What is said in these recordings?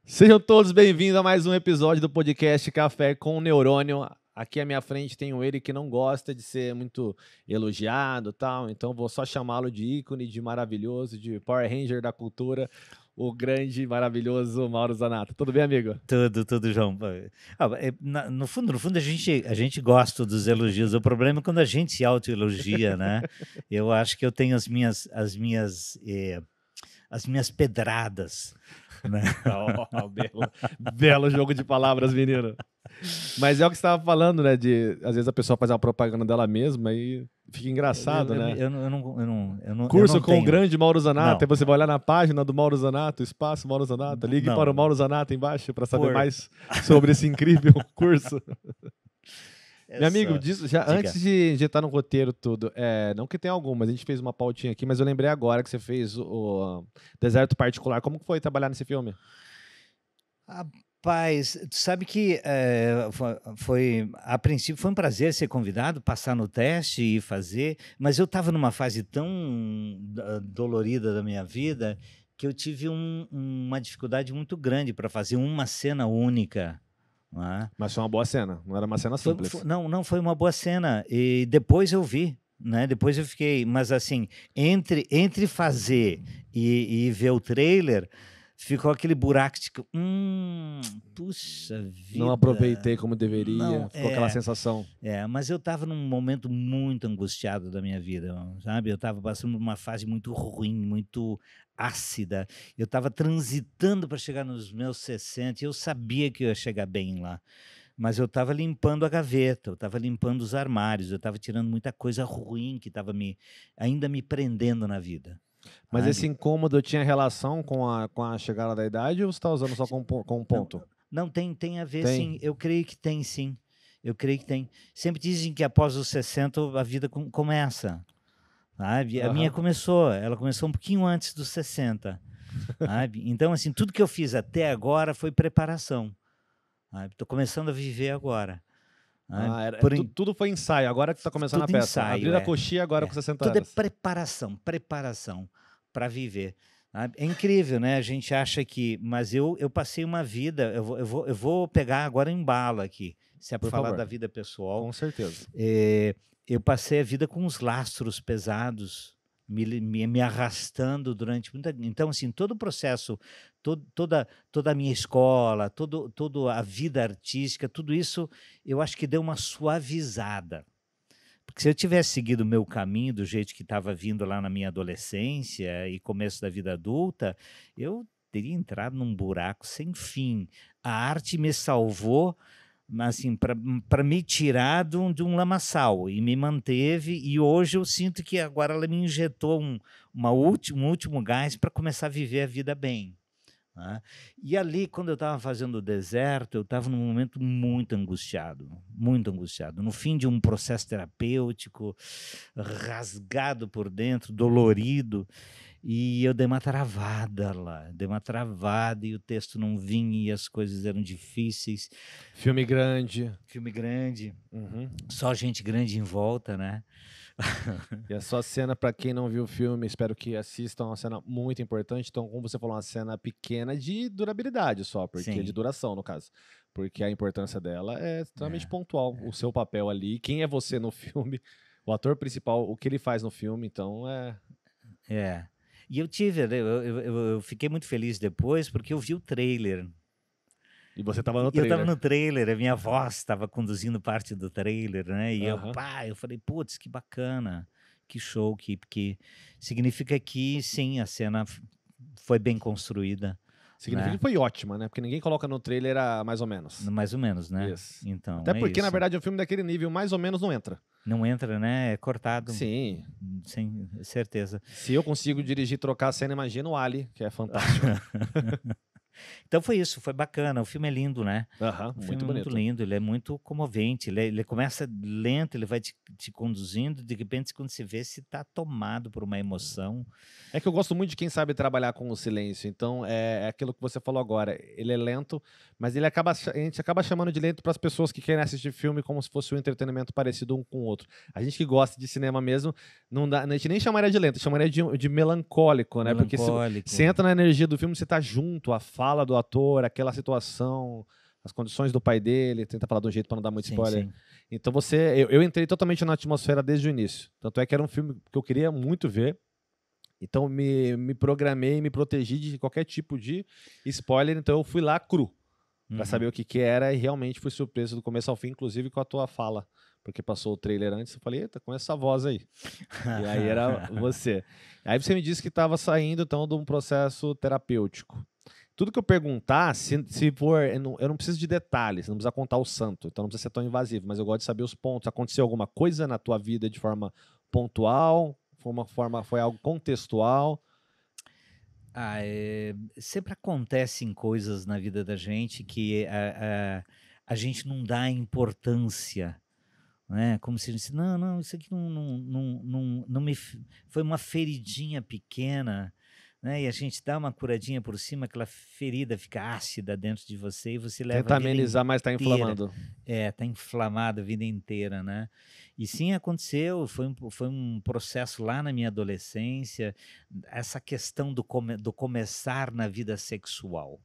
Sejam todos bem-vindos a mais um episódio do podcast Café com Neurônio. Aqui à minha frente tenho ele que não gosta de ser muito elogiado e tal, então vou só chamá-lo de ícone, de maravilhoso, de Power Ranger da cultura, o grande e maravilhoso Mauro Zanata. Tudo bem, amigo? Tudo, João. No fundo, a gente gosta dos elogios. O problema é quando a gente se autoelogia, né? Eu acho que eu tenho as minhas pedradas, né? Belo jogo de palavras, menino. Mas é o que você estava falando, né? Às vezes a pessoa faz uma propaganda dela mesma e fica engraçado, né? Eu não Curso com tenho. o grande Mauro Zanata. Não. Aí você vai olhar na página do Mauro Zanata, espaço Mauro Zanata. Ligue para o Mauro Zanata embaixo para saber mais sobre esse incrível curso. Meu amigo, antes de estar no roteiro tudo, não que tenha algumas, a gente fez uma pautinha aqui, mas eu lembrei agora que você fez o Deserto Particular. Como que foi trabalhar nesse filme? Rapaz, tu sabe que a princípio foi um prazer ser convidado, passar no teste e fazer, mas eu estava numa fase tão dolorida da minha vida que eu tive uma dificuldade muito grande para fazer uma cena única. Mas foi uma boa cena, não era uma cena simples. Não foi uma boa cena. E depois eu vi, né? Depois eu fiquei, mas assim, entre fazer e ver o trailer, ficou aquele buraco de puxa vida. Não aproveitei como deveria, ficou aquela sensação. Mas eu estava num momento muito angustiado da minha vida, sabe? Eu estava passando por uma fase muito ruim, muito ácida. Eu estava transitando para chegar nos meus 60 e eu sabia que eu ia chegar bem lá. Mas eu estava limpando a gaveta, eu estava limpando os armários, eu estava tirando muita coisa ruim que estava ainda me prendendo na vida. Mas esse incômodo tinha relação com a chegada da idade ou você está usando só como ponto? Não, tem a ver, sim. Eu creio que tem, sim. Eu creio que tem. Sempre dizem que após os 60 a vida começa. Sabe? A minha ela começou um pouquinho antes dos 60. Sabe? Então, assim, tudo que eu fiz até agora foi preparação. Estou começando a viver agora. Tudo foi ensaio, agora que está começando a peça. Abrir a coxinha agora com 60 anos. Tudo é preparação para viver. É incrível, né? A gente acha que... Mas eu passei uma vida... Eu vou pegar agora em bala aqui, se é para falar da vida pessoal. Com certeza. Eu passei a vida com uns lastros pesados, me arrastando durante muita... Então, assim, todo o processo, toda a minha escola, toda a vida artística, tudo isso, eu acho que deu uma suavizada. Porque se eu tivesse seguido o meu caminho do jeito que estava vindo lá na minha adolescência e começo da vida adulta, eu teria entrado num buraco sem fim. A arte me salvou, assim, para me tirar de um lamaçal e me manteve, e hoje eu sinto que agora ela me injetou um último gás para começar a viver a vida bem. E ali, quando eu estava fazendo o deserto, eu estava num momento muito angustiado, no fim de um processo terapêutico, rasgado por dentro, dolorido, e eu dei uma travada lá, e o texto não vinha e as coisas eram difíceis. Filme grande. Só gente grande em volta, né? E a sua cena, para quem não viu o filme, espero que assistam, é uma cena muito importante. Então, como você falou, uma cena pequena de durabilidade só, porque de duração, no caso. Porque a importância dela é extremamente pontual. O seu papel ali, quem é você no filme, o ator principal, o que ele faz no filme, então E eu fiquei muito feliz depois, porque eu vi o trailer. E você estava no trailer. Eu estava no trailer, a minha voz estava conduzindo parte do trailer, né? E eu falei, putz, que bacana, que show, que significa que, sim, a cena foi bem construída. Significa que foi ótima, né? Porque ninguém coloca no trailer mais ou menos. Mais ou menos, né? Isso. Então, até porque, na verdade, um filme daquele nível mais ou menos não entra. Não entra, né? É cortado. Sim. Sem certeza. Se eu consigo dirigir e trocar a cena, imagina o Ali, que é fantástico. Então foi isso, foi bacana. O filme é lindo, né? O filme é muito lindo, ele é muito comovente. Ele começa lento, ele vai te conduzindo, de repente, quando você vê, se está tomado por uma emoção. É que eu gosto muito de quem sabe trabalhar com o silêncio. Então, é aquilo que você falou agora. Ele é lento, mas a gente acaba chamando de lento para as pessoas que querem assistir filme como se fosse um entretenimento parecido um com o outro. A gente que gosta de cinema mesmo, a gente nem chamaria de lento, chamaria de melancólico, né? Porque você entra na energia do filme, você está junto, a fala, fala do ator, aquela situação, as condições do pai dele, tenta falar de um jeito para não dar muito spoiler. Sim. Então eu entrei totalmente na atmosfera desde o início. Tanto é que era um filme que eu queria muito ver. Então me programei, me protegi de qualquer tipo de spoiler. Então eu fui lá cru para saber o que era e realmente fui surpreso do começo ao fim, inclusive com a tua fala. Porque passou o trailer antes, eu falei, eita, com essa voz aí. E aí era você. Aí você me disse que estava saindo, então, de um processo terapêutico. Tudo que eu perguntar, se for... Eu não preciso de detalhes, não precisa contar o santo, então não precisa ser tão invasivo, mas eu gosto de saber os pontos. Aconteceu alguma coisa na tua vida de forma pontual? Foi algo contextual? Sempre acontecem coisas na vida da gente que a gente não dá importância, né? Como se disse, não, isso aqui foi uma feridinha pequena, né? E a gente dá uma curadinha por cima, aquela ferida fica ácida dentro de você e você leva Tenta amenizar, mas está inflamando. Está inflamado a vida inteira, né? E sim, aconteceu, foi um processo lá na minha adolescência, essa questão do começar na vida sexual.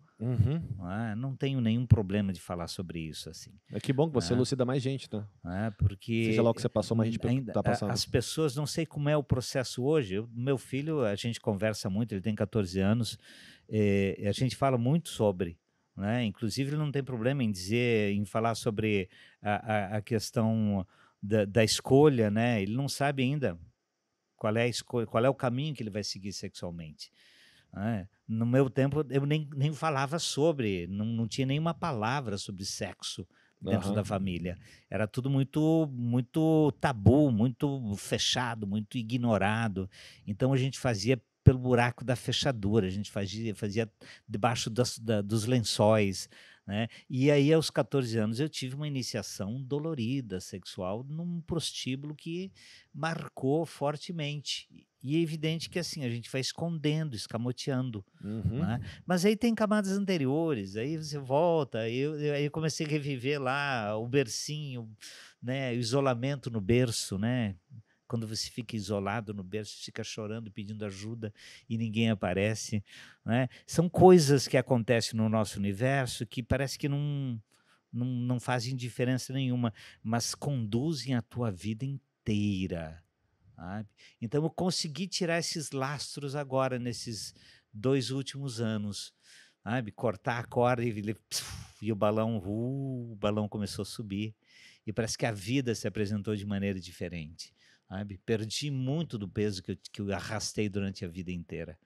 Não tenho nenhum problema de falar sobre isso, assim. Que bom que você elucida mais gente, né? Porque seja lá o que você passou, mais gente está passando. As pessoas, não sei como é o processo hoje. Meu filho, a gente conversa muito, ele tem 14 anos, a gente fala muito sobre, né? Inclusive, ele não tem problema em falar sobre a questão da escolha, né? Ele não sabe ainda qual é a escolha, qual é o caminho que ele vai seguir sexualmente. No meu tempo, eu nem falava sobre, não tinha nenhuma palavra sobre sexo dentro da família. Era tudo muito tabu, muito fechado, muito ignorado. Então, a gente fazia pelo buraco da fechadura, a gente fazia debaixo dos lençóis, né? E aí, aos 14 anos, eu tive uma iniciação dolorida sexual num prostíbulo que marcou fortemente. E é evidente que assim, a gente vai escondendo, escamoteando. Né? Mas aí tem camadas anteriores, aí você volta, aí eu comecei a reviver lá o bercinho, né? O isolamento no berço, né? Quando você fica isolado no berço, fica chorando, pedindo ajuda e ninguém aparece. Né? São coisas que acontecem no nosso universo que parece que não fazem diferença nenhuma, mas conduzem a tua vida inteira. Sabe? Então, eu consegui tirar esses lastros agora, nesses 2 últimos anos. Sabe? Cortar a corda e o balão começou a subir. E parece que a vida se apresentou de maneira diferente. Sabe? Perdi muito do peso que eu arrastei durante a vida inteira.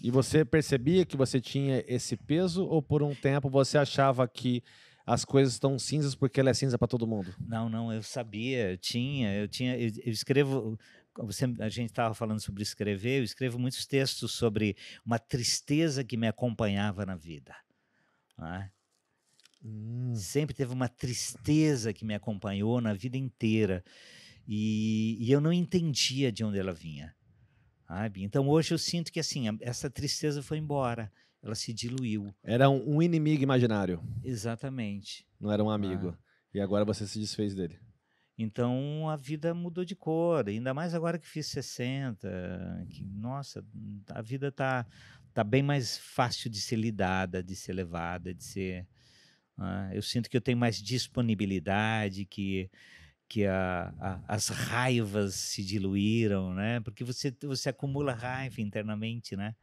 E você percebia que você tinha esse peso ou por um tempo você achava que as coisas estão cinzas porque ela é cinza para todo mundo? Não, eu sabia, eu escrevo, a gente estava falando sobre escrever, eu escrevo muitos textos sobre uma tristeza que me acompanhava na vida. Sempre teve uma tristeza que me acompanhou na vida inteira e eu não entendia de onde ela vinha. Sabe? Então hoje eu sinto que assim, essa tristeza foi embora. Ela se diluiu. Era um inimigo imaginário. Exatamente. Não era um amigo. E agora você se desfez dele. Então a vida mudou de cor, ainda mais agora que fiz 60. Nossa, a vida tá bem mais fácil de ser lidada, de ser levada, de ser... eu sinto que eu tenho mais disponibilidade, que as raivas se diluíram, né? Porque você acumula raiva internamente, né?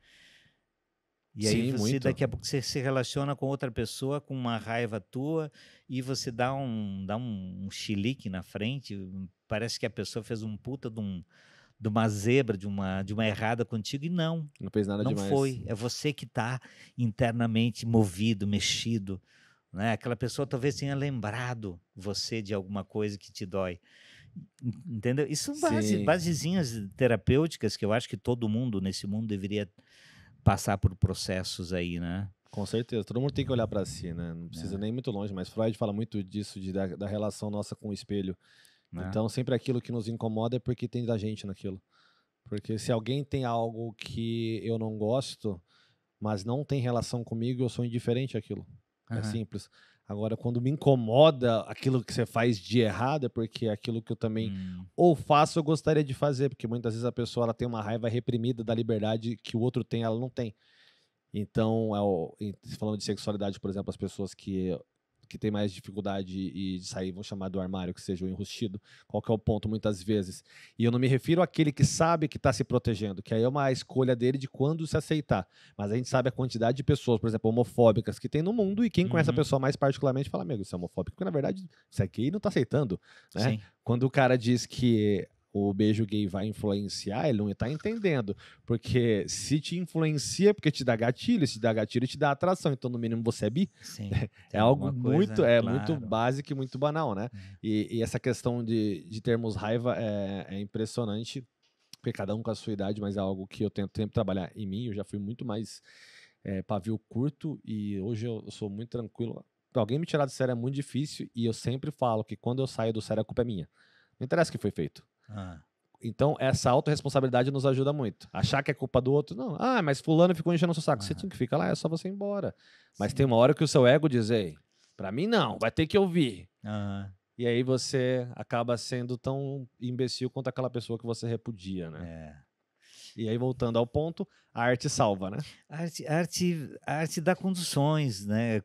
E aí daqui a pouco você se relaciona com outra pessoa com uma raiva tua e você dá um chilique na frente, parece que a pessoa fez um puta de uma zebra, de uma errada contigo, e não fez nada demais. Não foi, é você que está internamente movido, mexido, né? Aquela pessoa talvez tenha lembrado você de alguma coisa que te dói. Entendeu? Isso são basezinhas terapêuticas que eu acho que todo mundo nesse mundo deveria passar por processos aí, né? Com certeza, todo mundo tem que olhar para si, né? Não precisa nem muito longe, mas Freud fala muito disso, da relação nossa com o espelho. Então, sempre aquilo que nos incomoda é porque tem da gente naquilo. Porque se alguém tem algo que eu não gosto, mas não tem relação comigo, eu sou indiferente àquilo. É simples. Agora, quando me incomoda aquilo que você faz de errado, é porque é aquilo que eu também ou faço ou gostaria de fazer, porque muitas vezes a pessoa ela tem uma raiva reprimida da liberdade que o outro tem, ela não tem. Então, falando de sexualidade, por exemplo, as pessoas que tem mais dificuldade de sair, vão chamar do armário, que seja o enrustido, qual que é o ponto muitas vezes. E eu não me refiro àquele que sabe que está se protegendo, que aí é uma escolha dele de quando se aceitar. Mas a gente sabe a quantidade de pessoas, por exemplo, homofóbicas que tem no mundo, e quem conhece a pessoa mais particularmente fala, amigo, isso é homofóbico, porque na verdade isso aqui não está aceitando. Né? Sim. Quando o cara diz que o beijo gay vai influenciar, ele não está entendendo. Porque se te influencia, porque te dá gatilho, se te dá gatilho, te dá atração. Então, no mínimo, você é bi. Sim, é algo muito, claro. muito básico e muito banal, né? E essa questão de termos raiva é impressionante, porque cada um com a sua idade, mas é algo que eu tento sempre trabalhar em mim. Eu já fui muito mais pavio curto e hoje eu sou muito tranquilo. Pra alguém me tirar do sério é muito difícil e eu sempre falo que quando eu saio do sério a culpa é minha. Não interessa o que foi feito. Então, essa autorresponsabilidade nos ajuda muito. Achar que é culpa do outro, não. Mas fulano ficou enchendo o seu saco. Você tinha que ficar lá, é só você ir embora. Mas tem uma hora que o seu ego diz, ei, pra mim não, vai ter que ouvir. E aí você acaba sendo tão imbecil quanto aquela pessoa que você repudia, né? E aí, voltando ao ponto, a arte salva, né? A arte dá conduções, né?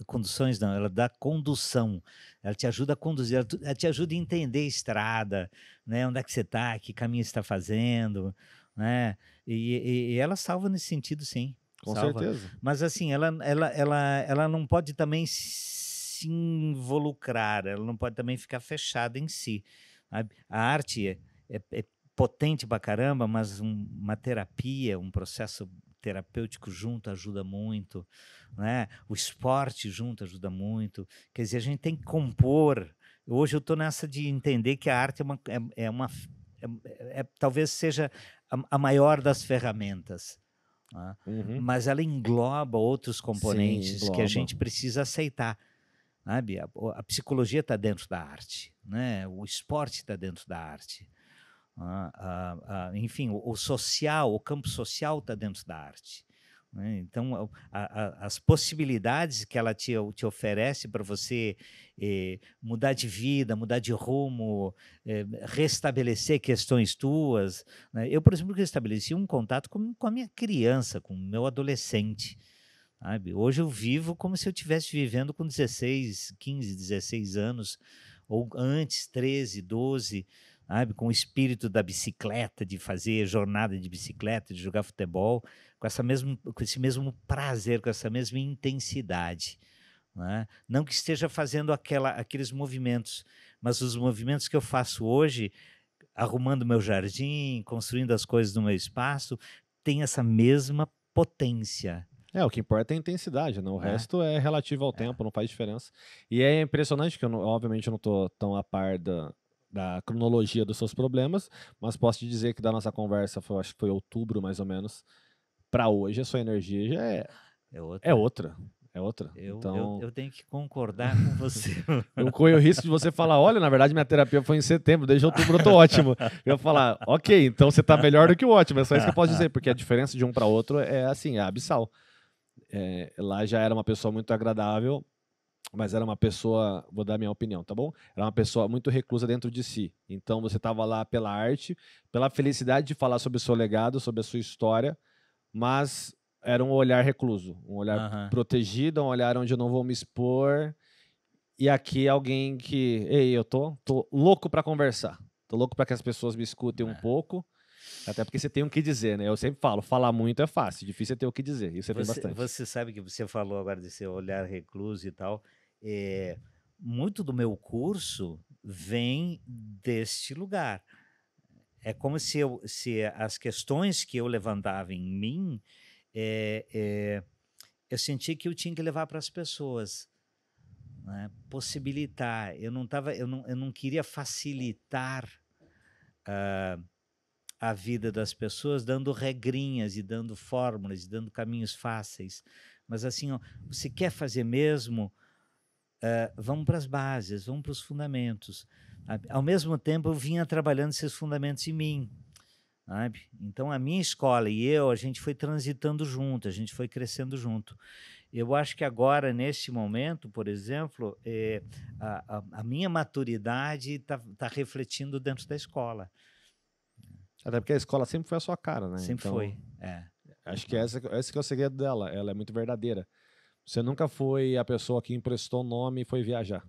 Conduções não, ela dá condução. Ela te ajuda a conduzir, ela te ajuda a entender a estrada, né? Onde é que você está, que caminho você está fazendo, né? E ela salva nesse sentido, sim. Com certeza. Mas assim, ela não pode também se involucrar, ela não pode também ficar fechada em si. A arte é potente pra caramba, mas uma terapia, um processo terapêutico junto ajuda muito, né? O esporte junto ajuda muito. Quer dizer, a gente tem que compor. Hoje eu estou nessa de entender que a arte talvez seja a maior das ferramentas, né? Mas ela engloba outros componentes que a gente precisa aceitar. Sabe? A psicologia está dentro da arte, né? O esporte está dentro da arte. Enfim, o social, o campo social está dentro da arte, né? Então, as possibilidades que ela te oferece para você mudar de vida, mudar de rumo, restabelecer questões tuas, né? Eu, por exemplo, restabeleci um contato com a minha criança, com o meu adolescente. Sabe? Hoje eu vivo como se eu estivesse vivendo com 16, 15, 16 anos, ou antes, 13, 12, sabe? Com o espírito da bicicleta, de fazer jornada de bicicleta, de jogar futebol, com esse mesmo prazer, com essa mesma intensidade. Né? Não que esteja fazendo aqueles movimentos, mas os movimentos que eu faço hoje, arrumando meu jardim, construindo as coisas no meu espaço, tem essa mesma potência. O que importa é a intensidade, né? O resto é relativo ao tempo, não faz diferença. E é impressionante que obviamente eu não estou tão a par da cronologia dos seus problemas, mas posso te dizer que da nossa conversa, acho que foi outubro mais ou menos, para hoje a sua energia já é outra. Então, eu tenho que concordar com você. Eu corro o risco de você falar, olha, na verdade minha terapia foi em setembro, desde outubro eu tô ótimo. Eu falar, ok, então você tá melhor do que o ótimo, é só isso que eu posso dizer, porque a diferença de um para outro é assim, é abissal. Lá já era uma pessoa muito agradável, mas era uma pessoa, vou dar minha opinião, tá bom? Era uma pessoa muito reclusa dentro de si. Então você estava lá pela arte, pela felicidade de falar sobre o seu legado, sobre a sua história, mas era um olhar recluso, um olhar protegido, um olhar onde eu não vou me expor. E aqui alguém que, ei, eu tô louco para conversar. Tô louco para que as pessoas me escutem um pouco. Até porque você tem o que dizer, né? Eu sempre falo, falar muito é fácil, difícil é ter o que dizer. Isso você tem bastante. Você sabe que você falou agora desse olhar recluso e tal. Muito do meu curso vem deste lugar. É como se as questões que eu levantava em mim, eu senti que eu tinha que levar para as pessoas, né? Possibilitar. Eu não queria facilitar a vida das pessoas dando regrinhas e dando fórmulas e dando caminhos fáceis, mas assim, ó, você quer fazer mesmo, vamos para as bases, vamos para os fundamentos. Sabe? Ao mesmo tempo eu vinha trabalhando esses fundamentos em mim, sabe? Então a minha escola e a gente foi transitando junto, a gente foi crescendo junto. Eu acho que agora, neste momento, por exemplo, a minha maturidade está refletindo dentro da escola. Até porque a escola sempre foi a sua cara, né? Sempre então, foi, Acho que esse que é o segredo dela. Ela é muito verdadeira. Você nunca foi a pessoa que emprestou nome e foi viajar.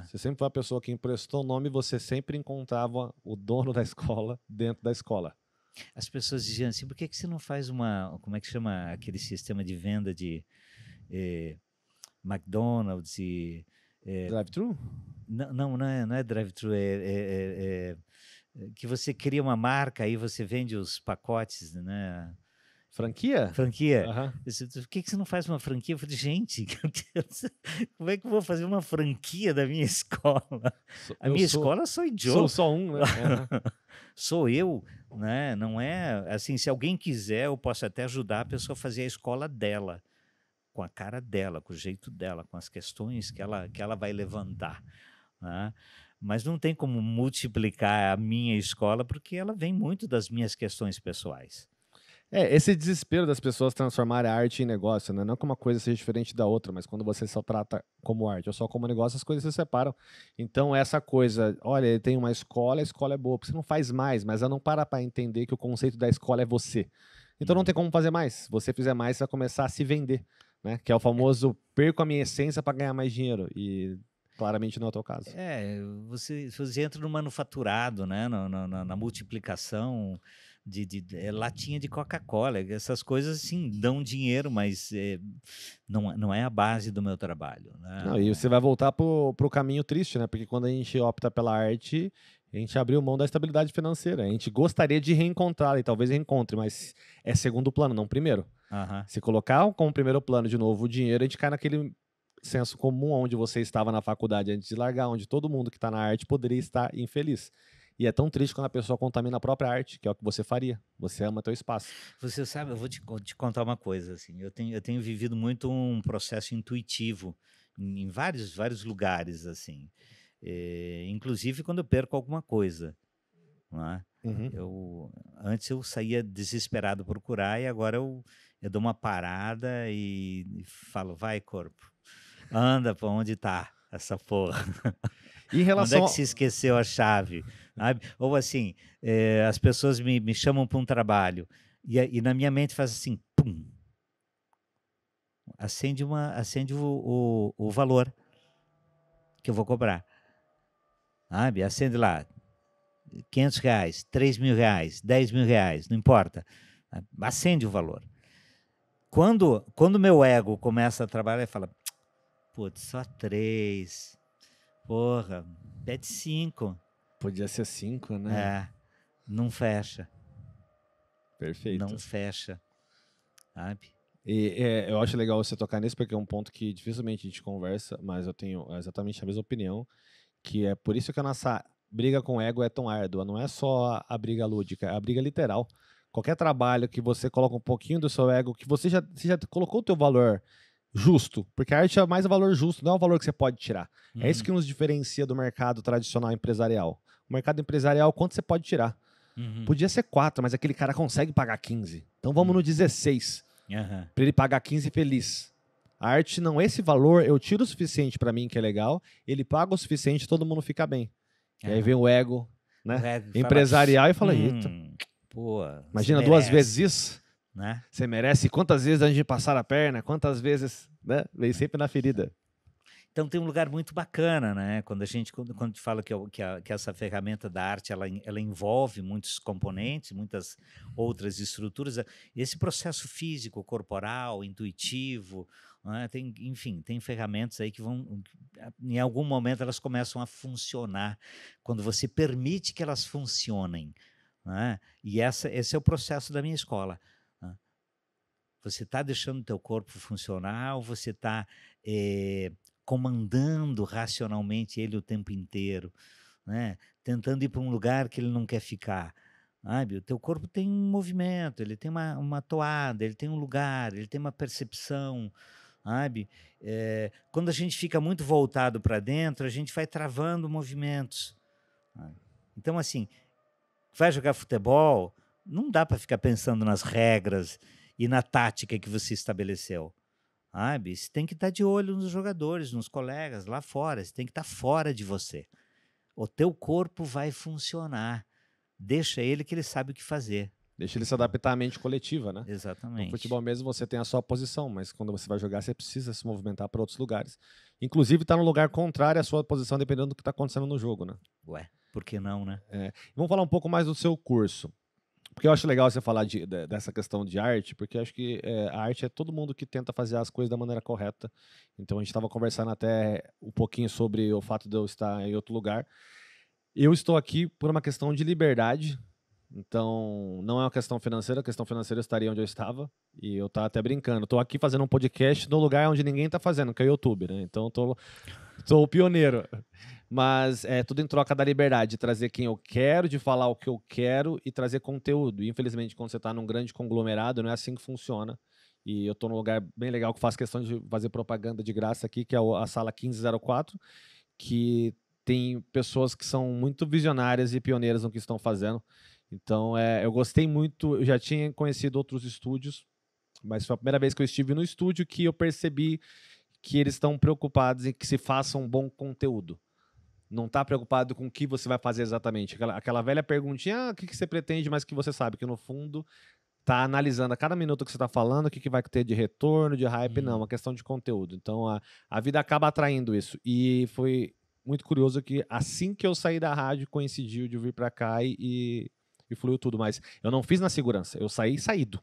Você sempre foi a pessoa que emprestou nome e você sempre encontrava o dono da escola dentro da escola. As pessoas diziam assim, por que você não faz como é que chama aquele sistema de venda de McDonald's e... Drive-thru? Não é drive-thru, que você cria uma marca, aí você vende os pacotes, né? Franquia? Franquia. Por que você não faz uma franquia? Eu falei, gente, como é que eu vou fazer uma franquia da minha escola? A minha escola sou eu. Sou só um, né? Sou eu, né? Não é assim, se alguém quiser, eu posso até ajudar a pessoa a fazer a escola dela, com a cara dela, com o jeito dela, com as questões que ela vai levantar, né? Mas não tem como multiplicar a minha escola, porque ela vem muito das minhas questões pessoais. Esse desespero das pessoas transformarem a arte em negócio, né? Não que uma coisa seja diferente da outra, mas quando você só trata como arte ou só como negócio, as coisas se separam. Então, essa coisa, olha, ele tem uma escola, a escola é boa, porque você não faz mais, mas ela não para entender que o conceito da escola é você. Então, não tem como fazer mais. Se você fizer mais, você vai começar a se vender, né? Que é o famoso perco a minha essência para ganhar mais dinheiro. E claramente não é o teu caso. Você entra no manufaturado, né? Na multiplicação de latinha de Coca-Cola. Essas coisas, sim, dão dinheiro, mas não é a base do meu trabalho, né? Não, e você vai voltar pro caminho triste, né? Porque quando a gente opta pela arte, a gente abriu mão da estabilidade financeira. A gente gostaria de reencontrá-la e talvez reencontre, mas é segundo plano, não primeiro. Se colocar como primeiro plano de novo o dinheiro, a gente cai naquele senso comum onde você estava na faculdade antes de largar, onde todo mundo que está na arte poderia estar infeliz. E é tão triste quando a pessoa contamina a própria arte, que é o que você faria. Você ama teu espaço. Você sabe, eu vou te contar uma coisa, assim, eu tenho vivido muito um processo intuitivo em vários lugares, assim. Inclusive quando eu perco alguma coisa, não é? Antes eu saía desesperado procurar e agora eu dou uma parada e falo, vai corpo, anda para onde está essa porra. Em relação onde é que se esqueceu a chave? Sabe? Ou assim, as pessoas me chamam para um trabalho e na minha mente faz assim, pum, acende o valor que eu vou cobrar. Sabe? Acende lá, R$500, R$3.000, R$10.000, não importa. Acende o valor. Quando meu ego começa a trabalhar, ele fala, putz, só 3. Porra, pede 5. Podia ser 5, né? Não fecha. Perfeito. Não fecha, sabe? E eu acho legal você tocar nisso, porque é um ponto que dificilmente a gente conversa, mas eu tenho exatamente a mesma opinião, que é por isso que a nossa briga com o ego é tão árdua. Não é só a briga lúdica, é a briga literal. Qualquer trabalho que você coloca um pouquinho do seu ego, que você já colocou o teu valor justo, porque a arte é mais o valor justo, não é o valor que você pode tirar. É isso que nos diferencia do mercado tradicional empresarial. O mercado empresarial, quanto você pode tirar? Podia ser 4, mas aquele cara consegue pagar 15. Então vamos no 16, para ele pagar 15 feliz. A arte não, esse valor eu tiro o suficiente para mim, que é legal, ele paga o suficiente, todo mundo fica bem. E aí vem o ego, né? Empresarial e fala, eita, pô, imagina 2 vezes isso, né? Você merece quantas vezes antes de passar a perna, quantas vezes, né? Vem sempre na ferida. Então tem um lugar muito bacana, né? Quando a gente fala que essa ferramenta da arte ela envolve muitos componentes, muitas outras estruturas, esse processo físico, corporal, intuitivo, né? Tem ferramentas aí que vão, em algum momento elas começam a funcionar quando você permite que elas funcionem, né? E esse é o processo da minha escola. Né? Você está deixando o teu corpo funcionar ou você está comandando racionalmente ele o tempo inteiro, né? Tentando ir para um lugar que ele não quer ficar. Sabe? O teu corpo tem um movimento, ele tem uma toada, ele tem um lugar, ele tem uma percepção. Sabe? Quando a gente fica muito voltado para dentro, a gente vai travando movimentos. Sabe? Então, assim, vai jogar futebol, não dá para ficar pensando nas regras e na tática que você estabeleceu. Sabe? Você tem que estar de olho nos jogadores, nos colegas, lá fora. Você tem que estar fora de você. O teu corpo vai funcionar. Deixa ele que ele sabe o que fazer. Deixa ele se adaptar à mente coletiva, né? Exatamente. No futebol mesmo você tem a sua posição, mas quando você vai jogar você precisa se movimentar para outros lugares. Inclusive tá no lugar contrário à sua posição, dependendo do que tá acontecendo no jogo, né? Ué, por que não, né? Vamos falar um pouco mais do seu curso. Porque eu acho legal você falar dessa questão de arte, porque eu acho que a arte é todo mundo que tenta fazer as coisas da maneira correta. Então a gente estava conversando até um pouquinho sobre o fato de eu estar em outro lugar. Eu estou aqui por uma questão de liberdade. Então, não é uma questão financeira. A questão financeira eu estaria onde eu estava. E eu estava até brincando. Estou aqui fazendo um podcast no lugar onde ninguém está fazendo, que é o YouTube, né? Então, sou o pioneiro. Mas é tudo em troca da liberdade, de trazer quem eu quero, de falar o que eu quero e trazer conteúdo. E, infelizmente, quando você está num grande conglomerado, não é assim que funciona. E eu estou num lugar bem legal que faço questão de fazer propaganda de graça aqui, que é a sala 1504, que tem pessoas que são muito visionárias e pioneiras no que estão fazendo. Então, eu gostei muito. Eu já tinha conhecido outros estúdios, mas foi a primeira vez que eu estive no estúdio que eu percebi que eles estão preocupados em que se faça um bom conteúdo. Não está preocupado com o que você vai fazer exatamente. Aquela velha perguntinha, o que você pretende, mas que você sabe que no fundo está analisando a cada minuto que você está falando, o que vai ter de retorno, de hype, não, uma questão de conteúdo. Então, a vida acaba atraindo isso. E foi muito curioso que assim que eu saí da rádio, coincidiu de vir para cá e fluiu tudo. Mas eu não fiz na segurança, eu saí saído.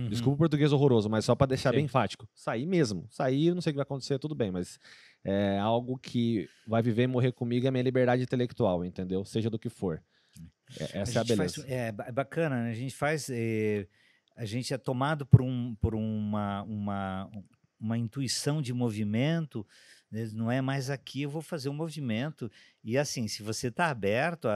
Desculpa o português horroroso, mas só para deixar bem enfático. Saí mesmo. Saí, não sei o que vai acontecer, tudo bem, mas é algo que vai viver e morrer comigo, é a minha liberdade intelectual, entendeu? Seja do que for. Essa é a beleza. É bacana, né? A gente é tomado por uma intuição de movimento, né? Não é mais aqui, eu vou fazer um movimento. E assim, se você está aberto,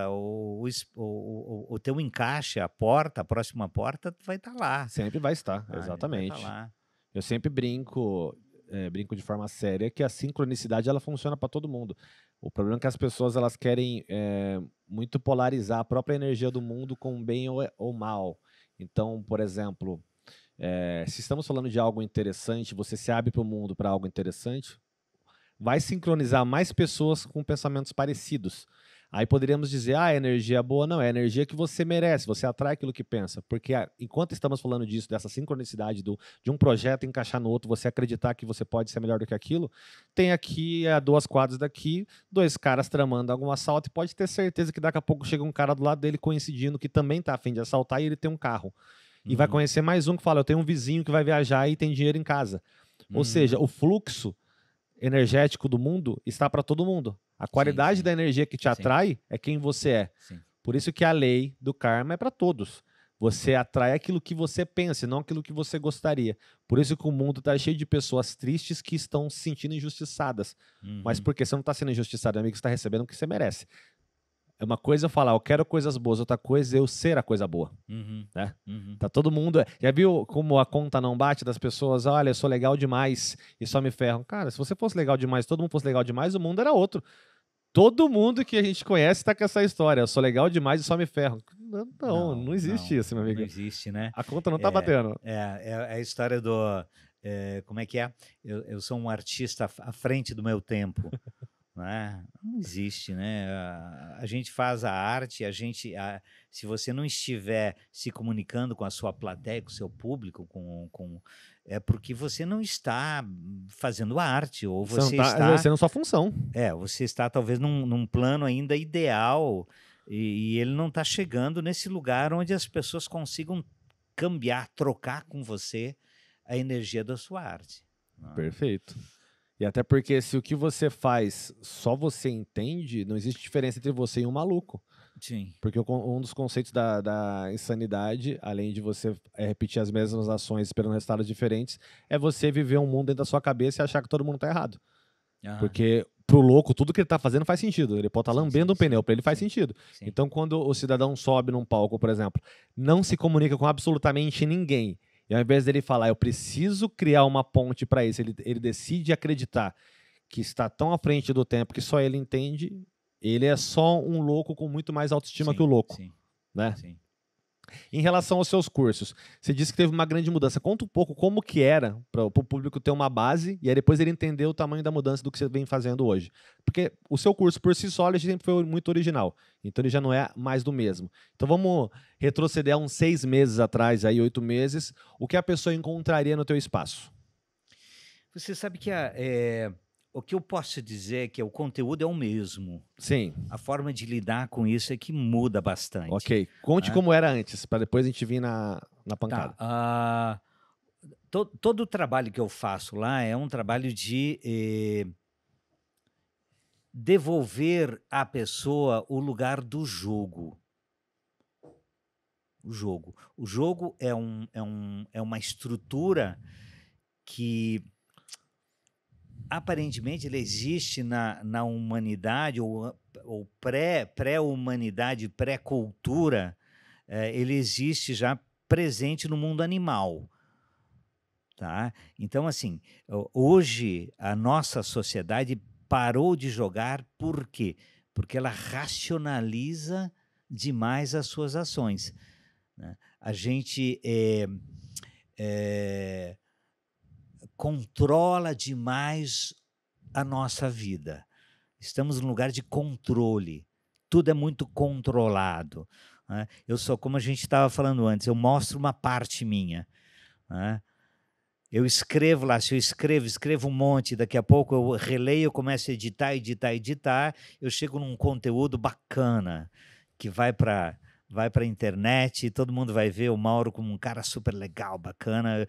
o teu encaixe, a próxima porta vai estar lá. Sempre vai estar, exatamente. Vai lá. Eu sempre brinco de forma séria que a sincronicidade ela funciona para todo mundo. O problema é que as pessoas elas querem muito polarizar a própria energia do mundo com bem ou mal. Então, por exemplo, se estamos falando de algo interessante, você se abre para o mundo para algo interessante, vai sincronizar mais pessoas com pensamentos parecidos. Aí poderíamos dizer, a energia boa não, é a energia que você merece, você atrai aquilo que pensa. Porque enquanto estamos falando disso, dessa sincronicidade de um projeto encaixar no outro, você acreditar que você pode ser melhor do que aquilo, tem aqui, a 2 quadras daqui, 2 caras tramando algum assalto e pode ter certeza que daqui a pouco chega um cara do lado dele coincidindo que também está a fim de assaltar e ele tem um carro. E vai conhecer mais um que fala, eu tenho um vizinho que vai viajar e tem dinheiro em casa. Ou seja, o fluxo energético do mundo está para todo mundo. A qualidade da energia que te atrai é quem você é. Sim. Por isso que a lei do karma é para todos. Você atrai aquilo que você pensa, não aquilo que você gostaria. Por isso que o mundo está cheio de pessoas tristes que estão se sentindo injustiçadas. Mas porque você não está sendo injustiçado, amigo, você está recebendo o que você merece. É uma coisa eu falar, eu quero coisas boas, outra coisa é eu ser a coisa boa. Né? Tá todo mundo. Já viu como a conta não bate das pessoas? Olha, eu sou legal demais e só me ferram. Cara, se você fosse legal demais, todo mundo fosse legal demais, o mundo era outro. Todo mundo que a gente conhece tá com essa história. Eu sou legal demais e só me ferram. Não existe isso, meu amigo. Não existe, né? A conta não tá batendo. É a história do. Como é que é? Eu sou um artista à frente do meu tempo. Né? Não existe, né? A gente faz a arte, se você não estiver se comunicando com a sua plateia, com o seu público, é porque você não está fazendo arte, ou você está exercendo sua função. Você está talvez num plano ainda ideal e ele não está chegando nesse lugar onde as pessoas consigam trocar com você a energia da sua arte. Perfeito. E até porque se o que você faz só você entende, não existe diferença entre você e um maluco. Sim. Porque um dos conceitos da insanidade, além de você repetir as mesmas ações esperando resultados diferentes, é você viver um mundo dentro da sua cabeça e achar que todo mundo tá errado. Porque pro louco, tudo que ele tá fazendo faz sentido. Ele pode estar lambendo um pneu, para ele faz sentido. Sim. Então, quando o cidadão sobe num palco, por exemplo, não se comunica com absolutamente ninguém, e ao invés dele falar, eu preciso criar uma ponte para isso, ele decide acreditar que está tão à frente do tempo que só ele entende, ele é só um louco com muito mais autoestima que o louco. Sim. Né? Sim. Em relação aos seus cursos, você disse que teve uma grande mudança. Conta um pouco como que era para o público ter uma base e aí depois ele entender o tamanho da mudança do que você vem fazendo hoje. Porque o seu curso por si só ele sempre foi muito original, então ele já não é mais do mesmo. Então vamos retroceder a uns 6 meses atrás, aí 8 meses, o que a pessoa encontraria no teu espaço? Você sabe que o que eu posso dizer é que o conteúdo é o mesmo. Sim. A forma de lidar com isso é que muda bastante. Ok. Conte como era antes, para depois a gente vir na pancada. Tá. Todo o trabalho que eu faço lá é um trabalho de devolver à pessoa o lugar do jogo. O jogo é uma estrutura que aparentemente ele existe na humanidade, ou pré-humanidade, pré-cultura, ele existe já presente no mundo animal. Tá? Então, assim, hoje a nossa sociedade parou de jogar, por quê? Porque ela racionaliza demais as suas ações. Né? A gente controla demais a nossa vida. Estamos num lugar de controle. Tudo é muito controlado. Né? Eu sou, como a gente estava falando antes, eu mostro uma parte minha. Né? Eu escrevo lá, se eu escrevo um monte, daqui a pouco eu releio, eu começo a editar, eu chego num conteúdo bacana, que vai para a internet, todo mundo vai ver o Mauro como um cara super legal, bacana,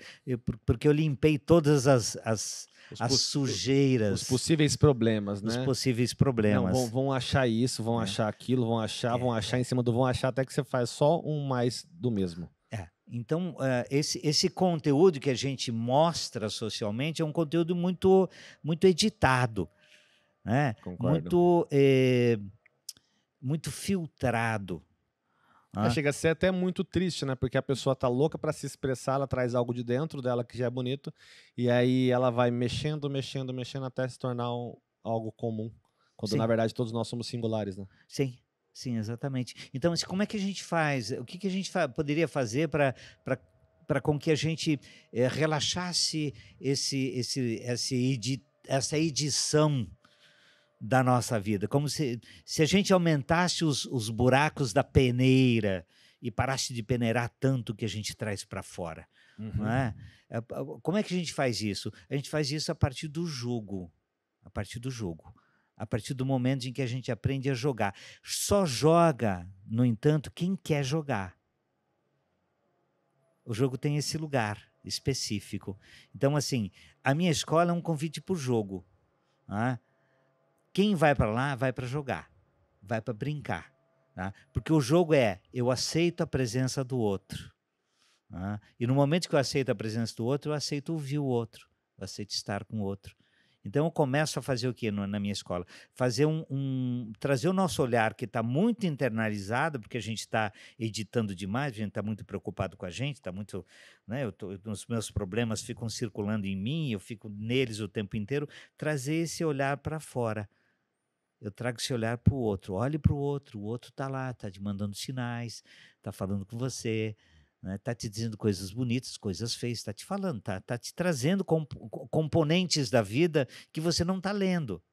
porque eu limpei todas as sujeiras. Os possíveis problemas, né? Os possíveis problemas. Não, vão achar isso, vão achar aquilo, vão achar em cima do vão achar, até que você faz só um mais do mesmo. Então, esse conteúdo que a gente mostra socialmente é um conteúdo muito, muito editado, né? Concordo. Muito filtrado. Chega a ser até muito triste, né? Porque a pessoa tá louca para se expressar, ela traz algo de dentro dela que já é bonito, e aí ela vai mexendo até se tornar algo comum, quando Sim. na verdade todos nós somos singulares, né? Sim, exatamente. Então, como é que a gente faz? O que a gente poderia fazer para com que a gente relaxasse essa edição da nossa vida? Como se a gente aumentasse os buracos da peneira e parasse de peneirar tanto que a gente traz para fora. Não é? Como é que a gente faz isso? A gente faz isso a partir do jogo. A partir do momento em que a gente aprende a jogar. Só joga, no entanto, quem quer jogar. O jogo tem esse lugar específico. Então, assim, a minha escola é um convite para o jogo. Tá? Quem vai para lá, vai para jogar, vai para brincar. Tá? Porque o jogo eu aceito a presença do outro. Tá? E no momento que eu aceito a presença do outro, eu aceito ouvir o outro, eu aceito estar com o outro. Então, eu começo a fazer o quê na minha escola? Trazer o nosso olhar, que está muito internalizado, porque a gente está editando demais, a gente está muito preocupado com a gente, está muito, né, os meus problemas ficam circulando em mim, eu fico neles o tempo inteiro. Trazer esse olhar para fora. Eu trago esse olhar para o outro. Olhe para o outro está lá, está te mandando sinais, está falando com você, está te dizendo coisas bonitas, coisas feias, está te falando, está te trazendo componentes da vida que você não está lendo.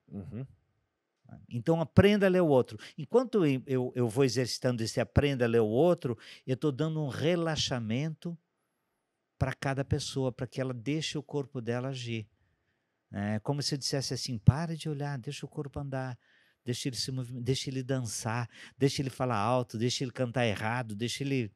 Então, aprenda a ler o outro. Enquanto eu vou exercitando esse aprenda a ler o outro, eu estou dando um relaxamento para cada pessoa, para que ela deixe o corpo dela agir. Como se eu dissesse assim, para de olhar, deixa o corpo andar, deixa ele se movimentar, deixa ele dançar, deixa ele falar alto, deixa ele cantar errado, deixa ele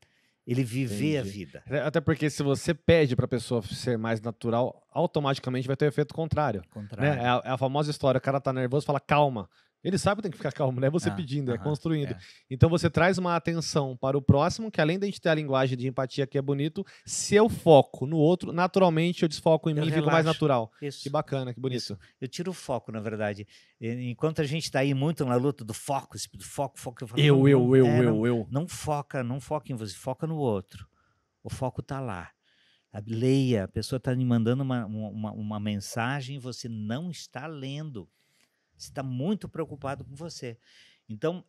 viver a vida. Até porque se você pede para a pessoa ser mais natural, automaticamente vai ter o efeito contrário. Né? É a famosa história, o cara tá nervoso, fala calma. Ele sabe que tem que ficar calmo, não é você pedindo, é construindo. Então você traz uma atenção para o próximo, que além de a gente ter a linguagem de empatia que é bonito, se eu foco no outro, naturalmente eu desfoco em mim e fico mais natural. Isso. Que bacana, que bonito. Isso. Eu tiro o foco, na verdade. Enquanto a gente está aí muito na luta do foco, eu falo, não foca em você, foca no outro. O foco está lá. Leia, a pessoa está me mandando uma mensagem, você não está lendo. Você está muito preocupado com você. Então,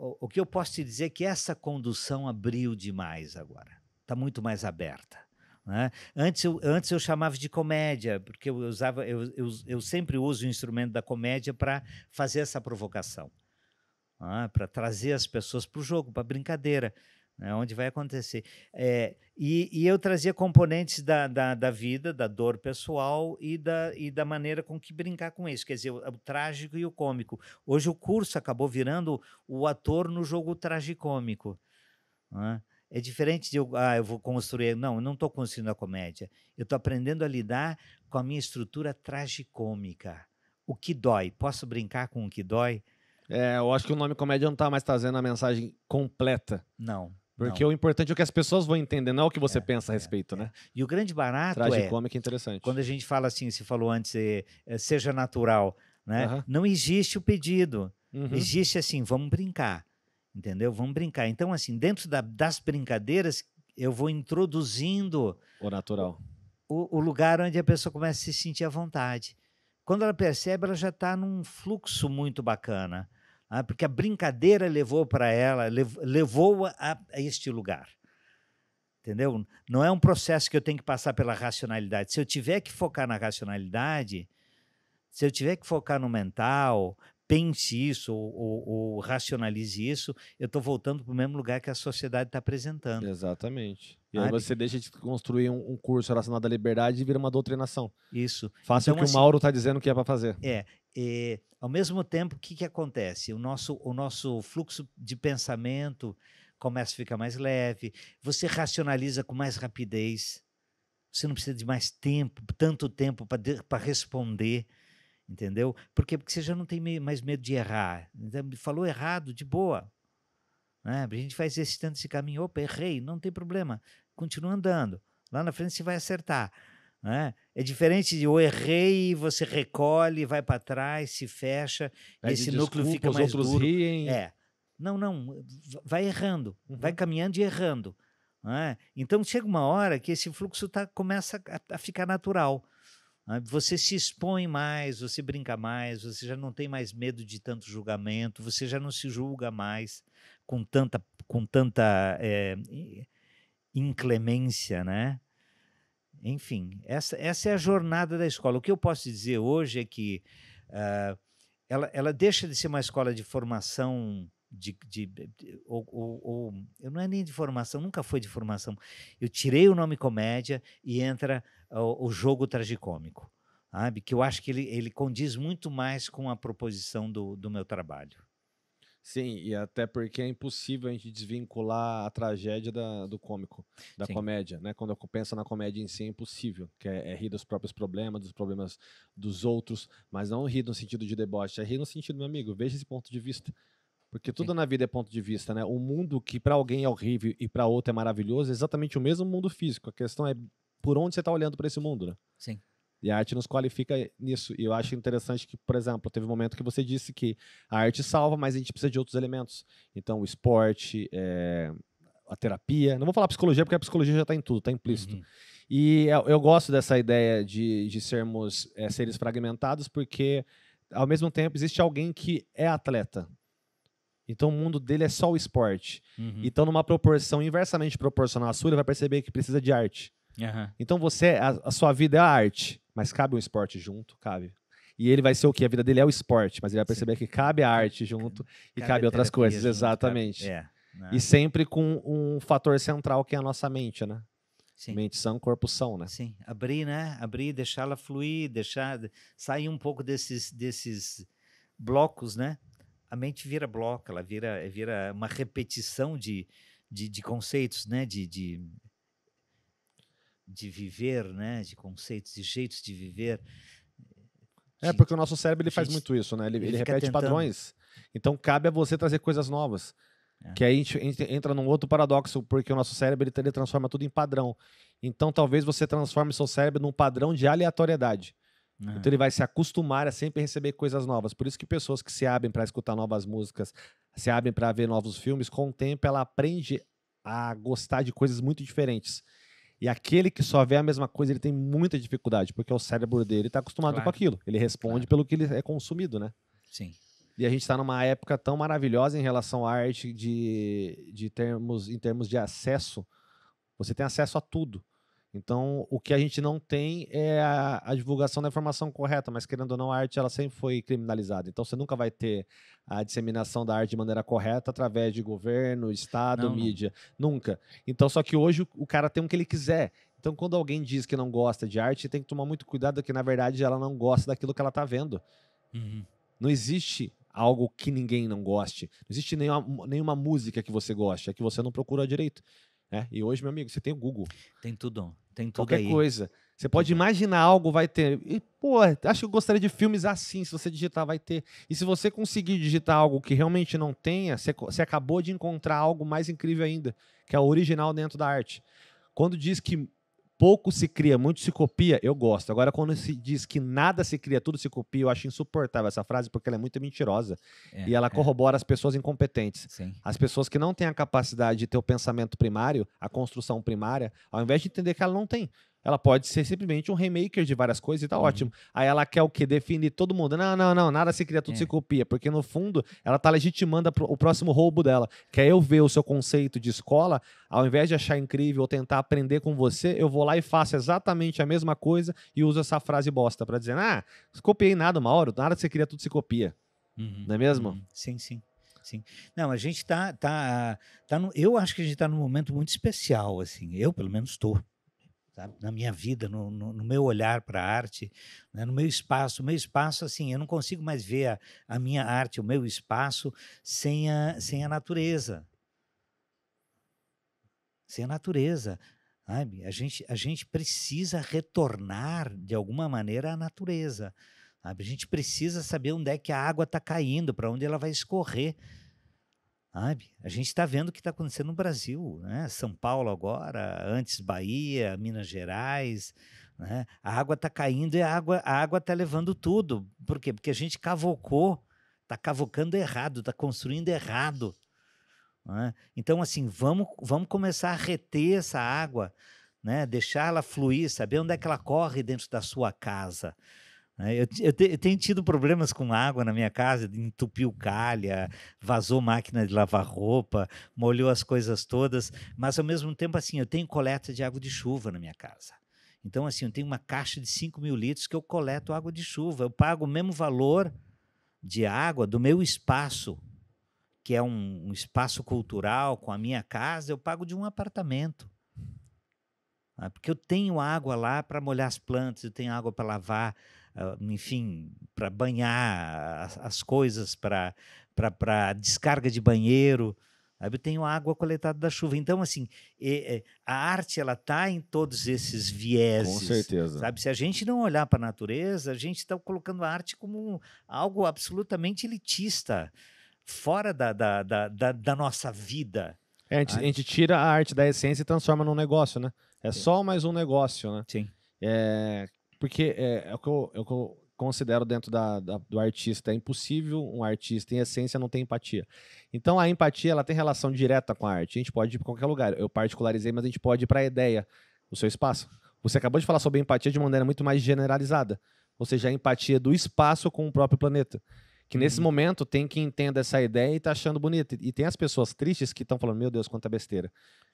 o que eu posso te dizer é que essa condução abriu demais agora. Está muito mais aberta. Né? Antes eu chamava de comédia, porque eu sempre uso o instrumento da comédia para fazer essa provocação, para trazer as pessoas para o jogo, para a brincadeira, né, onde vai acontecer. E eu trazia componentes da vida, da dor pessoal e da maneira com que brincar com isso, quer dizer, o trágico e o cômico. Hoje o curso acabou virando o ator no jogo tragicômico. Né? É diferente de eu vou construir. Não, eu não estou construindo a comédia. Eu estou aprendendo a lidar com a minha estrutura tragicômica. O que dói? Posso brincar com o que dói? Eu acho que o nome comédia não está mais trazendo a mensagem completa. Não. Porque o importante é o que as pessoas vão entender, não é o que você pensa a respeito, né? E o grande barato tragicômico é interessante. Quando a gente fala assim, você falou antes, seja natural, né? Não existe o pedido. Existe assim, vamos brincar. Entendeu? Vamos brincar. Então, assim, dentro das brincadeiras, eu vou introduzindo o natural. O lugar onde a pessoa começa a se sentir à vontade. Quando ela percebe, ela já está num fluxo muito bacana. Porque a brincadeira levou para ela, levou a este lugar. Entendeu? Não é um processo que eu tenho que passar pela racionalidade. Se eu tiver que focar na racionalidade, se eu tiver que focar no mental, pense isso ou racionalize isso, eu estou voltando para o mesmo lugar que a sociedade está apresentando. Exatamente. E aí você deixa de construir um curso relacionado à liberdade e vira uma doutrinação. Isso. Faça então, o que o Mauro está dizendo que é para fazer. Ao mesmo tempo, o que acontece? O nosso fluxo de pensamento começa a ficar mais leve, você racionaliza com mais rapidez, você não precisa de mais tempo, tanto tempo para responder. Entendeu? Por quê? Porque você já não tem mais medo de errar. Falou errado, de boa. Né? A gente vai exercitando esse caminho. Opa, errei, não tem problema. Continua andando. Lá na frente você vai acertar. Né? É diferente de eu errei, você recolhe, vai para trás, se fecha, e esse núcleo fica mais duro. Riem. Não. Vai errando. Vai caminhando e errando. Né? Então chega uma hora que esse fluxo começa a ficar natural. Você se expõe mais, você brinca mais, você já não tem mais medo de tanto julgamento, você já não se julga mais com tanta inclemência, né? Enfim, essa é a jornada da escola. O que eu posso dizer hoje é que ela deixa de ser uma escola de formação eu não é nem de formação, nunca foi de formação. Eu tirei o nome comédia e entra o jogo tragicômico, sabe? Que eu acho que ele condiz muito mais com a proposição do meu trabalho. Sim, e até porque é impossível a gente desvincular a tragédia do cômico, da comédia, né? Quando eu penso na comédia em si, é impossível, que é rir dos próprios problemas, dos problemas dos outros, mas não rir no sentido de deboche, é rir no sentido, meu amigo, veja esse ponto de vista. Porque tudo na vida é ponto de vista, né? O mundo que para alguém é horrível e para outro é maravilhoso é exatamente o mesmo mundo físico. A questão é por onde você está olhando para esse mundo, né? Sim. E a arte nos qualifica nisso. E eu acho interessante que, por exemplo, teve um momento que você disse que a arte salva, mas a gente precisa de outros elementos. Então, o esporte, a terapia. Não vou falar psicologia, porque a psicologia já está em tudo, está implícito. E eu gosto dessa ideia de sermos seres fragmentados, porque, ao mesmo tempo, existe alguém que é atleta. Então o mundo dele é só o esporte. Então, numa proporção inversamente proporcional à sua, ele vai perceber que precisa de arte. Então a sua vida é a arte, mas cabe um esporte junto? Cabe. E ele vai ser o quê? A vida dele é o esporte, mas ele vai perceber que cabe a arte junto e cabe outras coisas. Exatamente. E sempre com um fator central que é a nossa mente, né? Sim. Mente sã, corpo são, né? Sim. Abrir, né? Abrir, deixá-la fluir, sair um pouco desses blocos, né? A mente vira bloco, ela vira uma repetição de conceitos, né? De viver, né? De conceitos, de jeitos de viver. Porque o nosso cérebro faz muito isso, né? Ele repete padrões. Então cabe a você trazer coisas novas. Que aí a gente entra num outro paradoxo, porque o nosso cérebro ele transforma tudo em padrão. Então talvez você transforme seu cérebro num padrão de aleatoriedade. Então ele vai se acostumar a sempre receber coisas novas. Por isso que pessoas que se abrem para escutar novas músicas, se abrem para ver novos filmes, com o tempo ela aprende a gostar de coisas muito diferentes. E aquele que só vê a mesma coisa, ele tem muita dificuldade, porque o cérebro dele está acostumado com aquilo. Ele responde pelo que ele é consumido, né? Sim. E a gente está numa época tão maravilhosa em relação à arte em termos de acesso. Você tem acesso a tudo. Então, o que a gente não tem é a divulgação da informação correta, mas querendo ou não, a arte ela sempre foi criminalizada. Então, você nunca vai ter a disseminação da arte de maneira correta através de governo, Estado, mídia. Nunca. Então, só que hoje o cara tem o que ele quiser. Então, quando alguém diz que não gosta de arte, tem que tomar muito cuidado, que na verdade ela não gosta daquilo que ela está vendo. Não existe algo que ninguém não goste. Não existe nenhuma música que você goste, é que você não procura direito. E hoje, meu amigo, você tem o Google. Tem tudo Qualquer aí. coisa. Você pode imaginar algo, vai ter. E, pô, acho que eu gostaria de filmes assim. Se você digitar, vai ter. E se você conseguir digitar algo que realmente não tenha, você acabou de encontrar algo mais incrível ainda, que é o original dentro da arte. Quando diz que pouco se cria, muito se copia, eu gosto. Agora, quando se diz que nada se cria, tudo se copia, eu acho insuportável essa frase, porque ela é muito mentirosa. E ela corrobora as pessoas incompetentes. Sim. As pessoas que não têm a capacidade de ter o pensamento primário, a construção primária, ao invés de entender que ela não tem. Ela pode ser simplesmente um remaker de várias coisas e tá ótimo. Aí ela quer o quê? Definir todo mundo. Não, nada se cria, tudo se copia. Porque, no fundo, ela tá legitimando o próximo roubo dela. Quer eu ver o seu conceito de escola, ao invés de achar incrível ou tentar aprender com você, eu vou lá e faço exatamente a mesma coisa e uso essa frase bosta pra dizer, copiei nada, Mauro, nada se cria, tudo se copia. Não é mesmo? Sim. Não, a gente eu acho que a gente tá num momento muito especial, assim. Eu, pelo menos, estou. Na minha vida, no meu olhar para a arte, né, no meu espaço. O meu espaço, assim, eu não consigo mais ver a minha arte, o meu espaço, sem a natureza. Sem a natureza. Sabe? A gente precisa retornar, de alguma maneira, à natureza. Sabe? A gente precisa saber onde é que a água está caindo, para onde ela vai escorrer. Sabe? A gente está vendo o que está acontecendo no Brasil, né? São Paulo agora, antes Bahia, Minas Gerais, né? A água está caindo e a água está levando tudo. Por quê? Porque a gente está cavocando errado, está construindo errado. Né? Então, assim, vamos começar a reter essa água, né? Deixar ela fluir, saber onde é que ela corre dentro da sua casa. Eu tenho tido problemas com água na minha casa, entupiu calha, vazou máquina de lavar roupa, molhou as coisas todas, mas ao mesmo tempo, assim, eu tenho coleta de água de chuva na minha casa. Então, assim, eu tenho uma caixa de 5.000 litros que eu coleto água de chuva. Eu pago o mesmo valor de água do meu espaço, que é um espaço cultural com a minha casa, eu pago de um apartamento. Porque eu tenho água lá para molhar as plantas, eu tenho água para lavar, enfim, para banhar as coisas, para descarga de banheiro. Eu tenho água coletada da chuva. Então, assim, a arte ela está em todos esses vieses. Com certeza. Sabe? Se a gente não olhar para a natureza, a gente está colocando a arte como algo absolutamente elitista, fora da nossa vida. A gente tira a arte da essência e transforma num negócio, né? Só mais um negócio, né? Sim. Porque é o que eu considero dentro do artista. É impossível um artista, em essência, não ter empatia. Então, a empatia ela tem relação direta com a arte. A gente pode ir para qualquer lugar. Eu particularizei, mas a gente pode ir para a ideia, o seu espaço. Você acabou de falar sobre empatia de maneira muito mais generalizada. Ou seja, a empatia do espaço com o próprio planeta. Que nesse momento tem quem entenda essa ideia e tá achando bonita. E tem as pessoas tristes que estão falando, meu Deus, quanta besteira.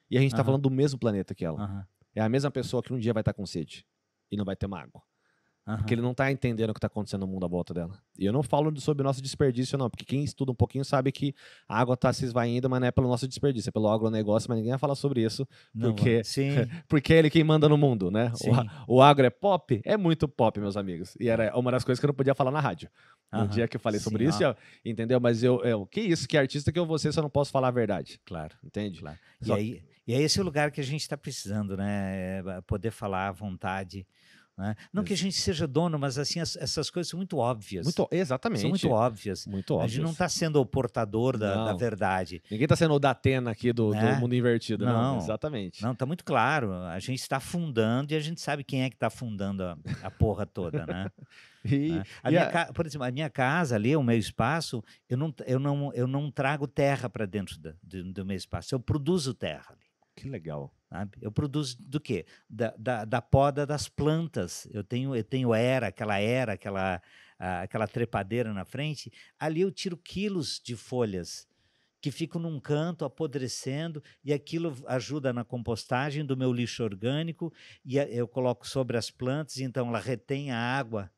E a gente tá falando do mesmo planeta que ela. É a mesma pessoa que um dia vai estar com sede e não vai ter uma água. Porque ele não tá entendendo o que tá acontecendo no mundo à volta dela. E eu não falo sobre o nosso desperdício, não. Porque quem estuda um pouquinho sabe que a água tá se esvaindo, mas não é pelo nosso desperdício, é pelo agronegócio, mas ninguém vai falar sobre isso. Porque é ele quem manda no mundo, né? O agro é pop? É muito pop, meus amigos. E era uma das coisas que eu não podia falar na rádio. No dia que eu falei sobre isso, entendeu? Mas que isso? Que artista que eu vou ser se eu não posso falar a verdade? Claro. Entende? Claro. E é esse o lugar que a gente está precisando, né? Poder falar à vontade. Né? Não que a gente seja dono, mas assim, essas coisas são muito óbvias. Exatamente. São muito óbvias. A gente não está sendo o portador da verdade. Ninguém está sendo o Datena aqui do mundo invertido. Não, exatamente. Não, está muito claro. A gente está fundando e a gente sabe quem é que está fundando a porra toda, né? Por exemplo, a minha casa ali, o meu espaço, eu não trago terra para dentro do meu espaço. Eu produzo terra ali. Que legal. Sabe? Eu produzo do quê? Da poda das plantas. Eu tenho aquela aquela trepadeira na frente, ali eu tiro quilos de folhas que ficam num canto apodrecendo, e aquilo ajuda na compostagem do meu lixo orgânico, e eu coloco sobre as plantas, então ela retém a água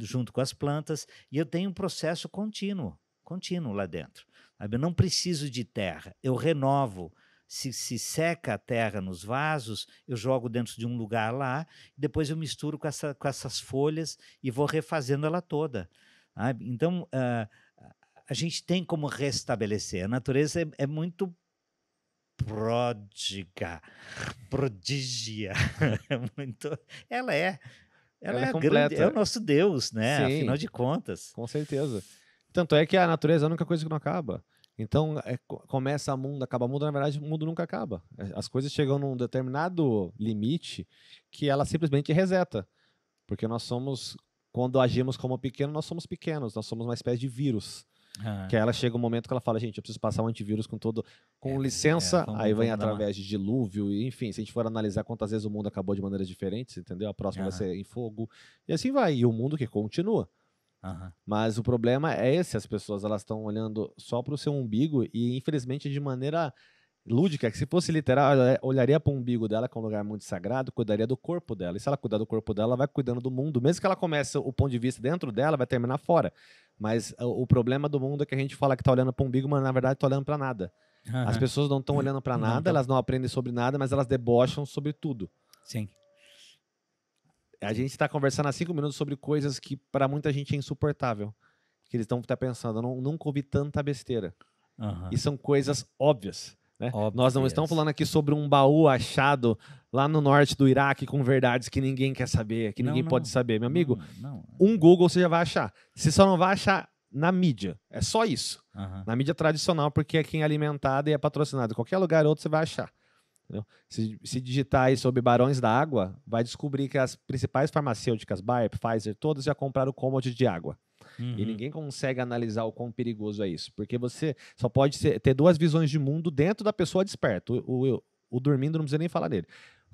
junto com as plantas, e eu tenho um processo contínuo lá dentro. Sabe? Eu não preciso de terra, eu renovo. Se seca a terra nos vasos, eu jogo dentro de um lugar lá, depois eu misturo com essas folhas e vou refazendo ela toda. Sabe? Então, a gente tem como restabelecer. A natureza é muito prodígia. Ela é completa. É o nosso Deus, né? Sim, afinal de contas. Com certeza. Tanto é que a natureza é a única coisa que não acaba. Então, começa o mundo, acaba o mundo, na verdade, o mundo nunca acaba. As coisas chegam num determinado limite que ela simplesmente reseta. Porque nós somos, quando agimos como pequeno, nós somos pequenos, nós somos uma espécie de vírus. Que ela chega um momento que ela fala, gente, eu preciso passar um antivírus com licença, aí vem através de dilúvio, e, enfim, se a gente for analisar quantas vezes o mundo acabou de maneiras diferentes, entendeu? A próxima vai ser em fogo, e assim vai, e o mundo que continua. Mas o problema é esse, as pessoas elas estão olhando só para o seu umbigo e, infelizmente, de maneira lúdica, que se fosse literal, ela olharia para o umbigo dela, que é um lugar muito sagrado, cuidaria do corpo dela. E se ela cuidar do corpo dela, ela vai cuidando do mundo. Mesmo que ela comece o ponto de vista dentro dela, vai terminar fora. Mas o problema do mundo é que a gente fala que está olhando para o umbigo, mas na verdade está olhando para nada. As pessoas não estão olhando para nada, elas não aprendem sobre nada, mas elas debocham sobre tudo. Sim. A gente está conversando há 5 minutos sobre coisas que para muita gente é insuportável. Que eles estão pensando, eu nunca ouvi tanta besteira. E são coisas óbvias. Né? Nós não estamos falando aqui sobre um baú achado lá no norte do Iraque com verdades que ninguém quer saber, que ninguém pode saber. Meu amigo, um Google você já vai achar. Você só não vai achar na mídia. É só isso. Na mídia tradicional, porque é quem é alimentado e é patrocinado. Em qualquer lugar outro você vai achar. Entendeu? Se digitar aí sobre barões da água, vai descobrir que as principais farmacêuticas, Bayer, Pfizer, todas já compraram commodity de água. E ninguém consegue analisar o quão perigoso é isso. Porque você só pode ter 2 visões de mundo dentro da pessoa desperta. O dormindo não precisa nem falar dele.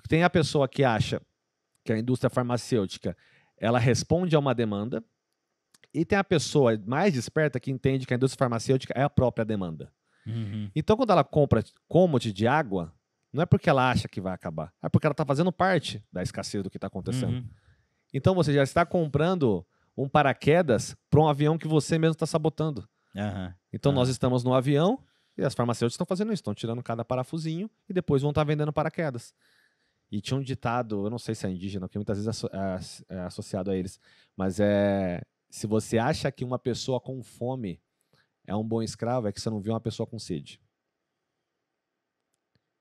Tem a pessoa que acha que a indústria farmacêutica ela responde a uma demanda. E tem a pessoa mais desperta que entende que a indústria farmacêutica é a própria demanda. Então, quando ela compra commodity de água, não é porque ela acha que vai acabar. É porque ela está fazendo parte da escassez do que está acontecendo. Então, você já está comprando um paraquedas para um avião que você mesmo está sabotando. Então, nós estamos no avião e as farmacêuticas estão fazendo isso. Estão tirando cada parafusinho e depois vão estar vendendo paraquedas. E tinha um ditado, eu não sei se é indígena, porque muitas vezes é associado a eles, mas se você acha que uma pessoa com fome é um bom escravo, é que você não viu uma pessoa com sede.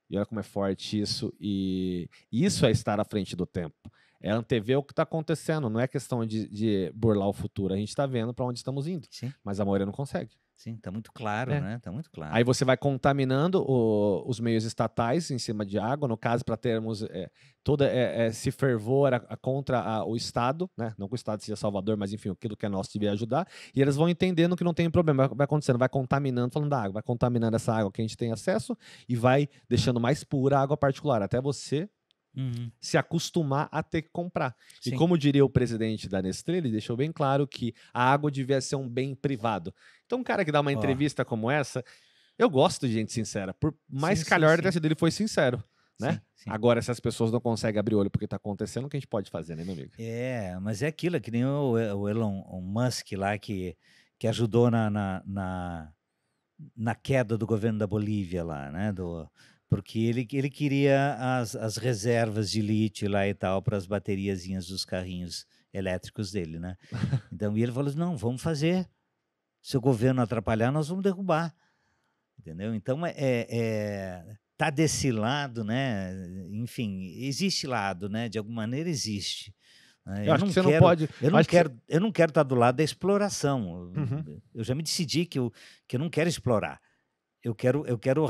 E olha como é forte isso. E isso é estar à frente do tempo. É antever o que está acontecendo. Não é questão de burlar o futuro. A gente está vendo para onde estamos indo. Sim. Mas a maioria não consegue. Sim, está muito claro, né? Está muito claro. Aí você vai contaminando os meios estatais em cima de água, no caso, para termos todo esse fervor contra o Estado, né? Não que o Estado seja salvador, mas enfim, aquilo que é nosso devia ajudar. E eles vão entendendo que não tem problema. Vai acontecendo, vai contaminando, falando da água, vai contaminando essa água que a gente tem acesso e vai deixando mais pura a água particular, até você se acostumar a ter que comprar. Sim. E como diria o presidente da Nestlé, ele deixou bem claro que a água devia ser um bem privado. Então, um cara que dá uma entrevista como essa, eu gosto de gente sincera. Por mais calhor ele foi sincero. Né? Sim. Agora, se as pessoas não conseguem abrir o olho porque está acontecendo, o que a gente pode fazer, né, meu amigo? Mas é aquilo, que nem o Elon Musk lá, que ajudou na queda do governo da Bolívia lá, né? Porque ele queria as reservas de lítio lá e tal para as bateriazinhas dos carrinhos elétricos dele, né? Então, e ele falou assim, não, vamos fazer. Se o governo atrapalhar, nós vamos derrubar. Entendeu? Então, tá desse lado, né? Enfim, existe lado, né? De alguma maneira existe. Eu não quero estar do lado da exploração. Eu já me decidi que eu não quero explorar. Eu quero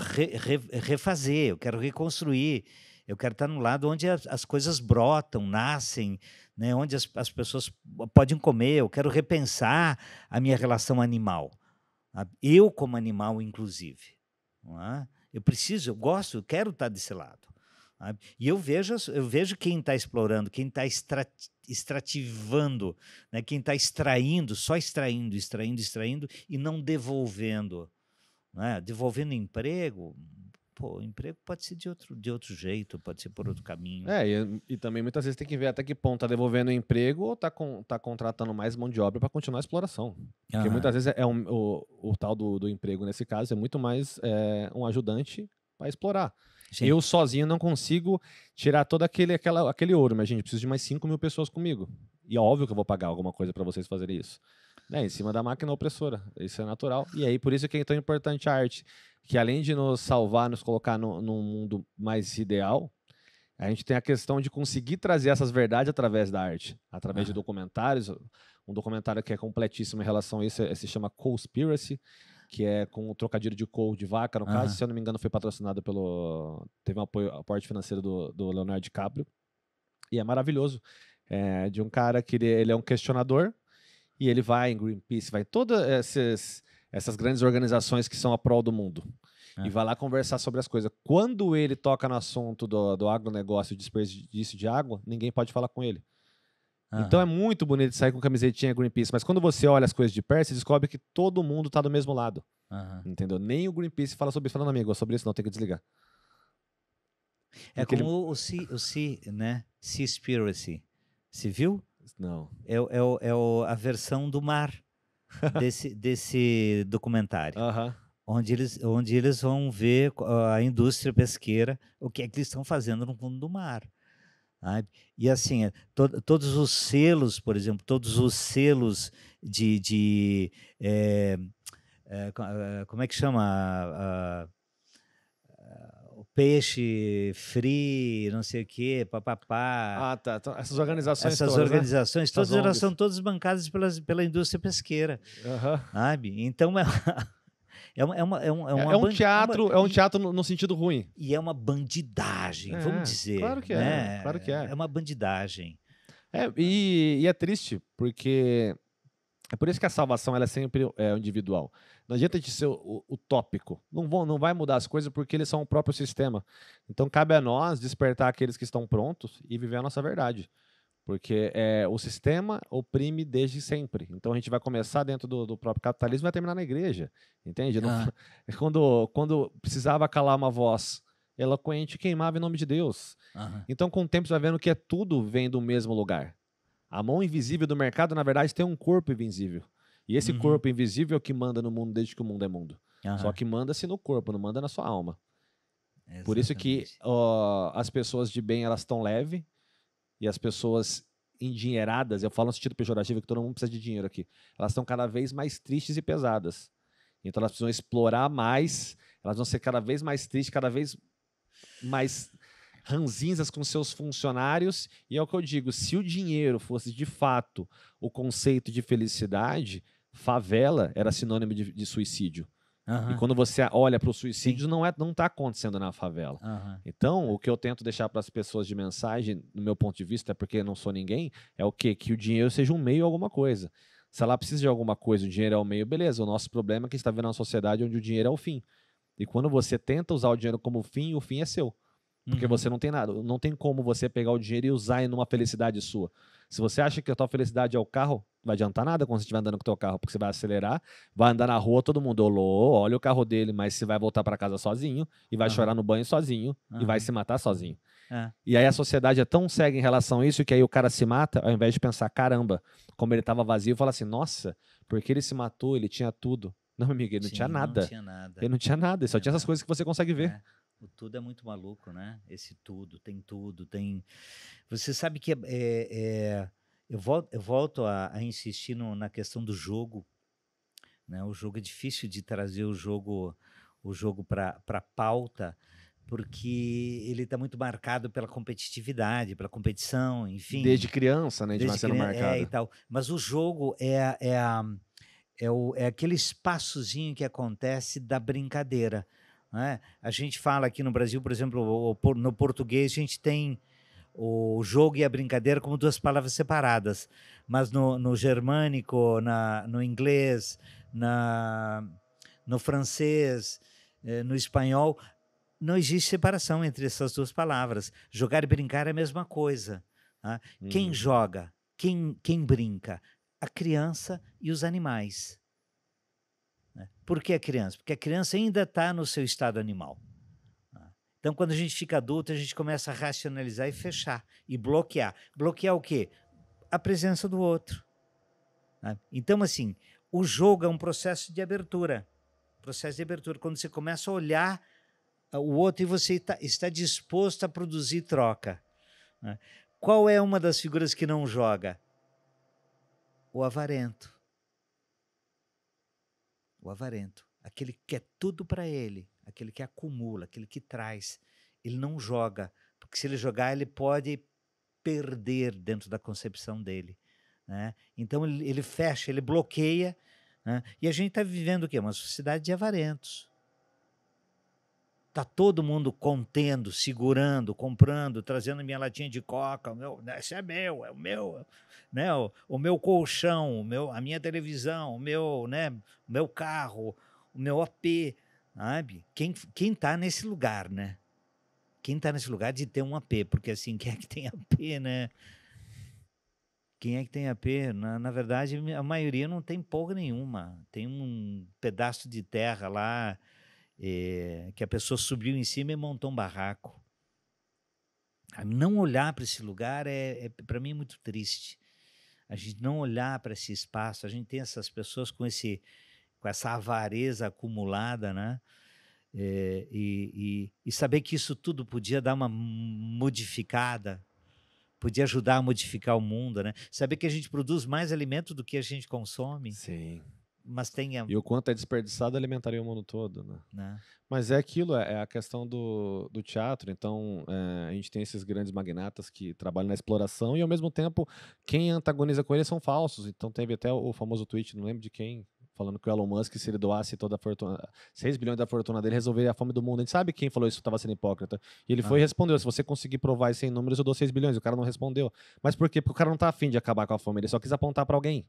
refazer, eu quero reconstruir, eu quero estar no lado onde as coisas brotam, nascem, né? Onde as pessoas podem comer, eu quero repensar a minha relação animal. Eu como animal, inclusive. Não é? Eu quero estar desse lado. Sabe? E eu vejo quem está explorando, quem está extrativando, né? Quem está extraindo, só extraindo e não devolvendo. Né? Devolvendo emprego, pô, o emprego pode ser de outro jeito, pode ser por outro caminho. E também muitas vezes tem que ver até que ponto tá devolvendo o emprego ou tá contratando mais mão de obra para continuar a exploração. Porque muitas vezes o tal do emprego, nesse caso, é muito mais um ajudante para explorar. Sim. Eu sozinho não consigo tirar todo aquele ouro, mas, gente, preciso de mais 5 mil pessoas comigo. E é óbvio que eu vou pagar alguma coisa para vocês fazerem isso. Em cima da máquina opressora. Isso é natural. E aí, por isso que é tão importante a arte. Que além de nos salvar, nos colocar num mundo mais ideal, a gente tem a questão de conseguir trazer essas verdades através da arte. Através de documentários. Um documentário que é completíssimo em relação a isso se chama Cowspiracy, que é com o trocadilho de couro de vaca, no caso. Se eu não me engano, foi patrocinado teve um aporte financeiro do Leonardo DiCaprio. E é maravilhoso. De um cara que ele é um questionador. E ele vai em Greenpeace, vai em todas essas grandes organizações que são a prol do mundo. E vai lá conversar sobre as coisas. Quando ele toca no assunto do agronegócio e desperdício de água, ninguém pode falar com ele. Então é muito bonito sair com camisetinha Greenpeace, mas quando você olha as coisas de perto, você descobre que todo mundo está do mesmo lado. Entendeu? Nem o Greenpeace fala sobre isso. Falando, amigo, sobre isso não, tem que desligar. Porque como né? Seaspiracy. Você viu? Não. É a versão do mar desse documentário. Onde eles vão ver a indústria pesqueira, o que é que eles estão fazendo no fundo do mar. Sabe? E assim, todos os selos, por exemplo, todos os selos como é que chama? Peixe free, não sei o quê, papapá. Tá. Então, essas organizações todas elas são todas bancadas pela indústria pesqueira. Sabe? Então é um teatro no sentido ruim. E é uma bandidagem, vamos dizer. Claro que né? Claro que é. É uma bandidagem. E é triste, porque é por isso que a salvação ela é sempre individual. Não adianta de ser utópico. Não vai mudar as coisas porque eles são o próprio sistema. Então cabe a nós despertar aqueles que estão prontos e viver a nossa verdade. Porque o sistema oprime desde sempre. Então a gente vai começar dentro do próprio capitalismo e vai terminar na igreja. Entende? Quando precisava calar uma voz eloquente, queimava em nome de Deus. Então com o tempo você vai vendo que tudo vem do mesmo lugar. A mão invisível do mercado, na verdade, tem um corpo invisível. E esse corpo invisível é o que manda no mundo desde que o mundo é mundo. Só que manda-se no corpo, não manda na sua alma. Exatamente. Por isso que as pessoas de bem, elas estão leves. E as pessoas endinheiradas, eu falo no sentido pejorativo, que todo mundo precisa de dinheiro aqui, elas estão cada vez mais tristes e pesadas. Então elas precisam explorar mais, elas vão ser cada vez mais tristes, cada vez mais ranzinzas com seus funcionários. E é o que eu digo, se o dinheiro fosse de fato o conceito de felicidade, favela era sinônimo de suicídio. E quando você olha para o suicídio, não está acontecendo na favela. Então, o que eu tento deixar para as pessoas de mensagem, no meu ponto de vista, é porque eu não sou ninguém, é o quê? Que o dinheiro seja um meio a alguma coisa. Se ela precisa de alguma coisa, o dinheiro é o meio, beleza. O nosso problema é que a gente está vendo uma sociedade onde o dinheiro é o fim. E quando você tenta usar o dinheiro como fim, o fim é seu. Porque você não tem nada. Não tem como você pegar o dinheiro e usar em uma felicidade sua. Se você acha que a tua felicidade é o carro, não vai adiantar nada quando você estiver andando com o teu carro, porque você vai acelerar, vai andar na rua, todo mundo olha o carro dele, mas você vai voltar para casa sozinho, e vai chorar no banho sozinho, e vai se matar sozinho. E aí a sociedade é tão cega em relação a isso, que aí o cara se mata, ao invés de pensar, caramba, como ele estava vazio, fala assim, nossa, porque ele se matou, ele tinha tudo. Não, amigo, ele não tinha nada. Não tinha nada. Ele não tinha nada, ele só tinha essas coisas que você consegue ver. O tudo é muito maluco, né? Esse tudo, tem... Você sabe que eu volto a insistir na questão do jogo, né? O jogo é difícil de trazer o jogo para a pauta, porque ele está muito marcado pela competitividade, pela competição, enfim. Desde criança, né? De vai sendo marcado. E tal. Mas o jogo é aquele espaçozinho que acontece da brincadeira. Né? A gente fala aqui no Brasil, por exemplo, no português, a gente tem o jogo e a brincadeira como duas palavras separadas, mas no germânico, no inglês, no francês, no espanhol, não existe separação entre essas duas palavras. Jogar e brincar é a mesma coisa. Tá? Quem joga, quem brinca? A criança e os animais. Né? Por que a criança? Porque a criança ainda está no seu estado animal. Então, quando a gente fica adulto, a gente começa a racionalizar e fechar, e bloquear. Bloquear o quê? A presença do outro. Né? Então, assim, o jogo é um processo de abertura. Processo de abertura, quando você começa a olhar o outro e você está disposto a produzir troca. Né? Qual é uma das figuras que não joga? O avarento. O avarento. Aquele que quer tudo para ele, aquele que acumula, aquele que traz. Ele não joga, porque se ele jogar, ele pode perder dentro da concepção dele. Né? Então, ele fecha, ele bloqueia. Né? E a gente está vivendo o quê? Uma sociedade de avarentos. Está todo mundo contendo, segurando, comprando, trazendo minha latinha de coca, esse é meu, é o meu, né? o meu colchão, a minha televisão, o meu carro, o meu AP, sabe? Quem está nesse lugar, né? Quem está nesse lugar de ter um AP, porque assim, quem é que tem AP, né? Quem é que tem AP? Na verdade, a maioria não tem porra nenhuma. Tem um pedaço de terra lá, que a pessoa subiu em cima e montou um barraco. Não olhar para esse lugar para mim é muito triste. A gente não olhar para esse espaço, a gente tem essas pessoas com essa avareza acumulada, né? E saber que isso tudo podia dar uma modificada, podia ajudar a modificar o mundo, né? Saber que a gente produz mais alimento do que a gente consome. Sim. Mas E o quanto é desperdiçado alimentaria o mundo todo, né? Mas é aquilo, é a questão do teatro. Então, a gente tem esses grandes magnatas que trabalham na exploração e, ao mesmo tempo, quem antagoniza com eles são falsos. Então, teve até o famoso tweet, não lembro de quem, falando que o Elon Musk, se ele doasse toda a fortuna, 6 bilhões da fortuna dele, resolveria a fome do mundo. A gente sabe quem falou isso estava sendo hipócrita. E ele foi e respondeu, se você conseguir provar isso em números, eu dou 6 bilhões. O cara não respondeu. Mas por quê? Porque o cara não tá afim de acabar com a fome, ele só quis apontar para alguém.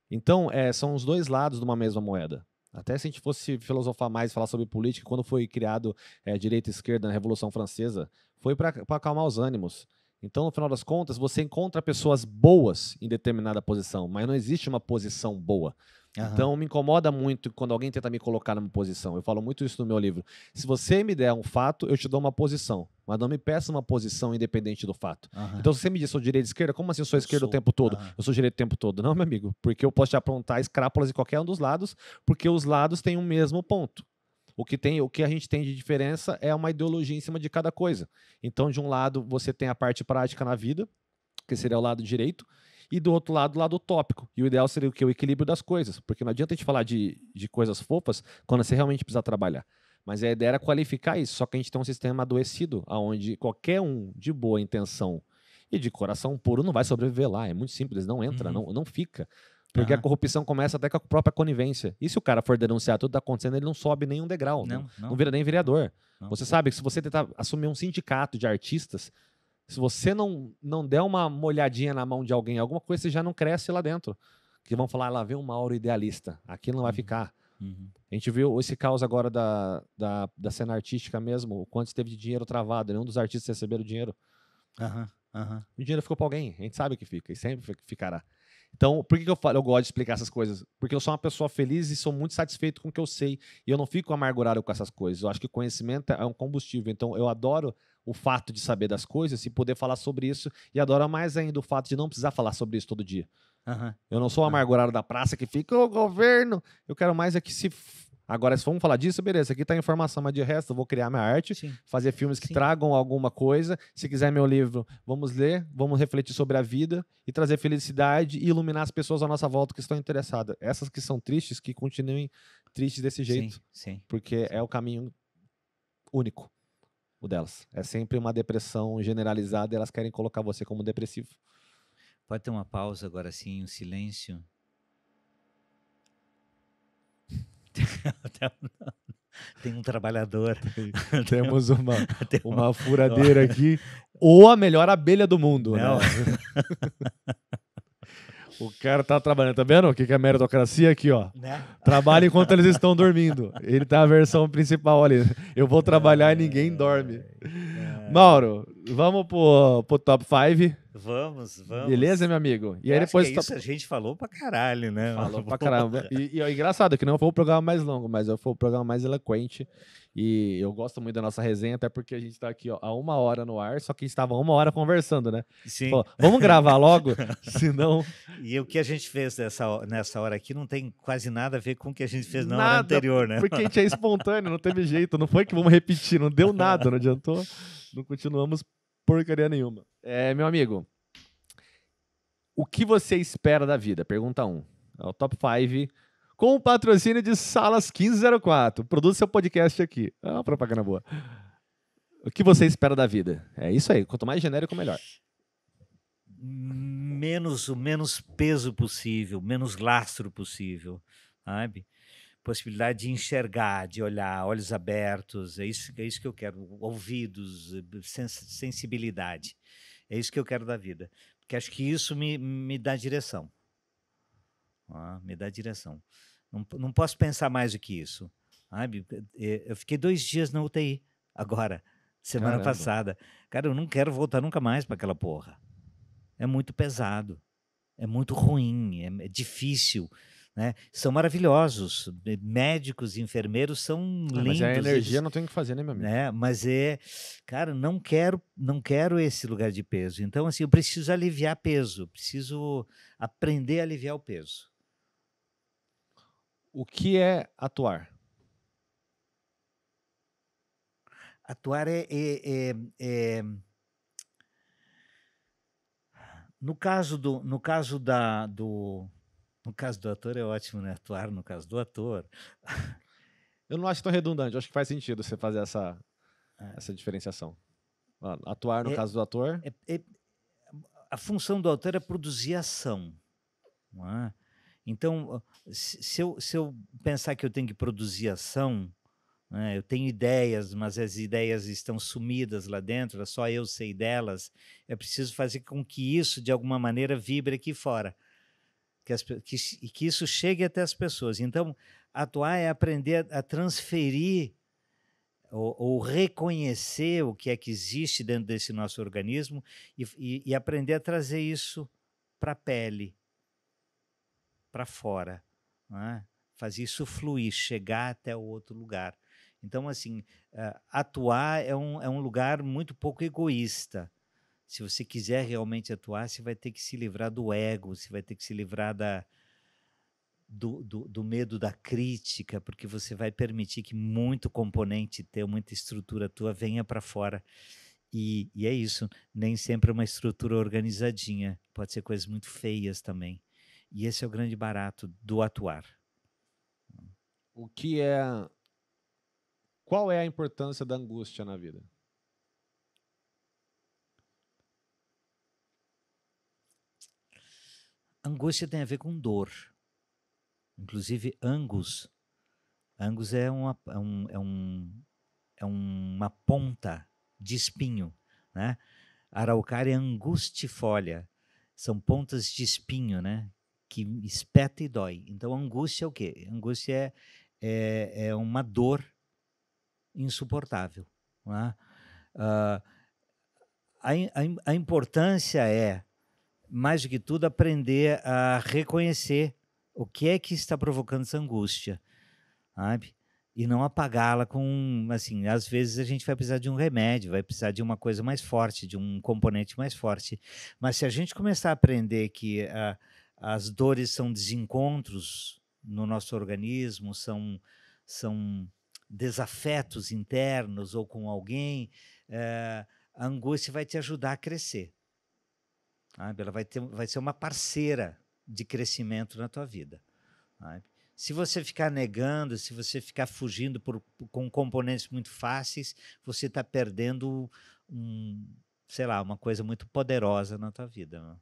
Então, são os dois lados de uma mesma moeda. Até se a gente fosse filosofar mais, falar sobre política, quando foi criado direita e esquerda na Revolução Francesa, foi para acalmar os ânimos. Então, no final das contas, você encontra pessoas boas em determinada posição, mas não existe uma posição boa. Então, me incomoda muito quando alguém tenta me colocar numa posição. Eu falo muito isso no meu livro. Se você me der um fato, eu te dou uma posição. Mas não me peça uma posição independente do fato. Então, se você me diz, sou direita e esquerda, como assim eu sou esquerda o tempo todo? Eu sou direita o tempo todo. Não, meu amigo, porque eu posso te aprontar escrápulas em qualquer um dos lados, porque os lados têm o mesmo ponto. O que a gente tem de diferença é uma ideologia em cima de cada coisa. Então, de um lado, você tem a parte prática na vida, que seria o lado direito, e do outro lado, o lado utópico. E o ideal seria o quê? O equilíbrio das coisas. Porque não adianta a gente falar de coisas fofas quando você realmente precisa trabalhar. Mas a ideia era qualificar isso. Só que a gente tem um sistema adoecido, onde qualquer um de boa intenção e de coração puro não vai sobreviver lá. É muito simples, não entra, não fica. Porque a corrupção começa até com a própria conivência. E se o cara for denunciar tudo que está acontecendo, ele não sobe nenhum degrau. Não vira nem vereador. Você sabe que se você tentar assumir um sindicato de artistas, se você não der uma molhadinha na mão de alguém, alguma coisa, você já não cresce lá dentro. Que vão falar, lá vem um Mauro idealista. Aqui não vai ficar. A gente viu esse caos agora da cena artística mesmo, o quanto teve de dinheiro travado. Nenhum dos artistas receberam dinheiro. O dinheiro ficou para alguém. A gente sabe que fica e sempre ficará. Então, por que eu gosto de explicar essas coisas? Porque eu sou uma pessoa feliz e sou muito satisfeito com o que eu sei. E eu não fico amargurado com essas coisas. Eu acho que o conhecimento é um combustível. Então, eu adoro o fato de saber das coisas e poder falar sobre isso. E adoro mais ainda o fato de não precisar falar sobre isso todo dia. Eu não sou o amargurado da praça que fica, ô governo. Eu quero mais é que se... Agora, se vamos falar disso, beleza, aqui está a informação, mas de resto eu vou criar minha arte, fazer filmes que tragam alguma coisa. Se quiser meu livro, vamos ler, vamos refletir sobre a vida e trazer felicidade e iluminar as pessoas à nossa volta que estão interessadas. Essas que são tristes, que continuem tristes desse jeito, porque é o caminho único, o delas. É sempre uma depressão generalizada e elas querem colocar você como depressivo. Pode ter uma pausa agora sim, um silêncio. Tem um trabalhador. Temos uma furadeira aqui. Ou a melhor abelha do mundo. Né? O cara tá trabalhando, tá vendo o que é a meritocracia aqui, ó? Né? Trabalha enquanto eles estão dormindo. Ele tá a versão principal ali. Eu vou trabalhar e ninguém dorme. Mauro, vamos pro top 5. Vamos. Beleza, meu amigo? E aí depois isso a gente falou pra caralho, né? Falou pra caramba. E engraçado que não foi o programa mais longo, mas foi o programa mais eloquente. E eu gosto muito da nossa resenha, até porque a gente tá aqui ó, há 1 hora no ar, só que a gente estava 1 hora conversando, né? Sim. Falou, vamos gravar logo, senão... E o que a gente fez nessa hora aqui não tem quase nada a ver com o que a gente fez na hora anterior, né? Porque a gente é espontâneo, não teve jeito, não foi que vamos repetir, não deu nada, não adiantou, não continuamos porcaria nenhuma. Meu amigo, o que você espera da vida? Pergunta 1. É o top 5 com o patrocínio de Salas 1504. Produz seu podcast aqui. É uma propaganda boa. O que você espera da vida? É isso aí. Quanto mais genérico, melhor. O menos peso possível, menos lastro possível, sabe? Possibilidade de enxergar, de olhar, olhos abertos, é isso que eu quero. Ouvidos, sensibilidade. É isso que eu quero da vida. Porque acho que isso me dá direção. Me dá direção. Não posso pensar mais do que isso. Sabe? Eu fiquei 2 dias na UTI agora, semana passada. Cara, eu não quero voltar nunca mais para aquela porra. É muito pesado, é muito ruim, é difícil. Né? São maravilhosos, médicos, enfermeiros são lindos. Mas a energia não tem o que fazer, né, meu amigo? Né? Mas cara, não quero esse lugar de peso. Então, assim, eu preciso aliviar peso, preciso aprender a aliviar o peso. O que é atuar? Atuar no caso do ator é ótimo, né? Atuar no caso do ator. Eu não acho tão redundante, eu acho que faz sentido você fazer essa diferenciação. Atuar no caso do ator. A função do ator é produzir ação. Não é? Então, se eu pensar que eu tenho que produzir ação, né, eu tenho ideias, mas as ideias estão sumidas lá dentro, só eu sei delas, é preciso fazer com que isso, de alguma maneira, vibre aqui fora. Que isso chegue até as pessoas. Então, atuar é aprender a transferir ou reconhecer o que é que existe dentro desse nosso organismo e aprender a trazer isso para a pele, para fora, né? Fazer isso fluir, chegar até o outro lugar. Então, assim, atuar é um lugar muito pouco egoísta. Se você quiser realmente atuar, você vai ter que se livrar do ego, você vai ter que se livrar do medo da crítica, porque você vai permitir que muito componente teu, muita estrutura tua venha para fora. E é isso, nem sempre é uma estrutura organizadinha, pode ser coisas muito feias também. E esse é o grande barato do atuar. Qual é a importância da angústia na vida? Angústia tem a ver com dor. Inclusive, Angus é uma ponta de espinho, né? Araucária angustifolia. São pontas de espinho, né? Que espeta e dói. Então, angústia é o quê? Angústia é uma dor insuportável. Né? A importância é, mais do que tudo, aprender a reconhecer o que é que está provocando essa angústia, sabe? E não apagá-la com, assim, às vezes a gente vai precisar de um remédio, vai precisar de uma coisa mais forte, de um componente mais forte. Mas se a gente começar a aprender que as dores são desencontros no nosso organismo, são desafetos internos ou com alguém, a angústia vai te ajudar a crescer. Sabe? Ela vai ser uma parceira de crescimento na tua vida. Sabe? Se você ficar negando, se você ficar fugindo com componentes muito fáceis, você está perdendo uma coisa muito poderosa na tua vida. Né?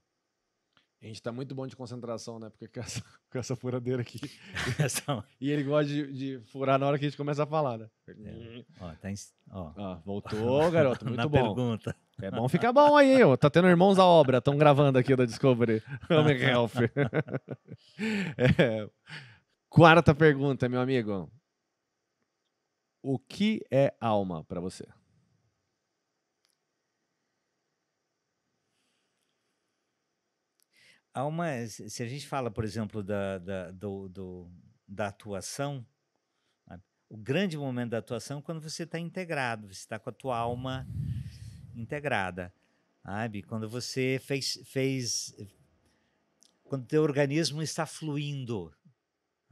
A gente está muito bom de concentração, né? Porque com essa furadeira aqui. E ele gosta de furar na hora que a gente começa a falar, né? Voltou, garoto. Muito bom. Pergunta. É bom ficar bom aí, ó. Tá tendo Irmãos à Obra, estão gravando aqui da Discovery. Home Health. Quarta pergunta, meu amigo. O que é alma para você? Alma, se a gente fala, por exemplo, da atuação, o grande momento da atuação é quando você está integrado, você está com a tua alma integrada, sabe? Quando você quando o teu organismo está fluindo,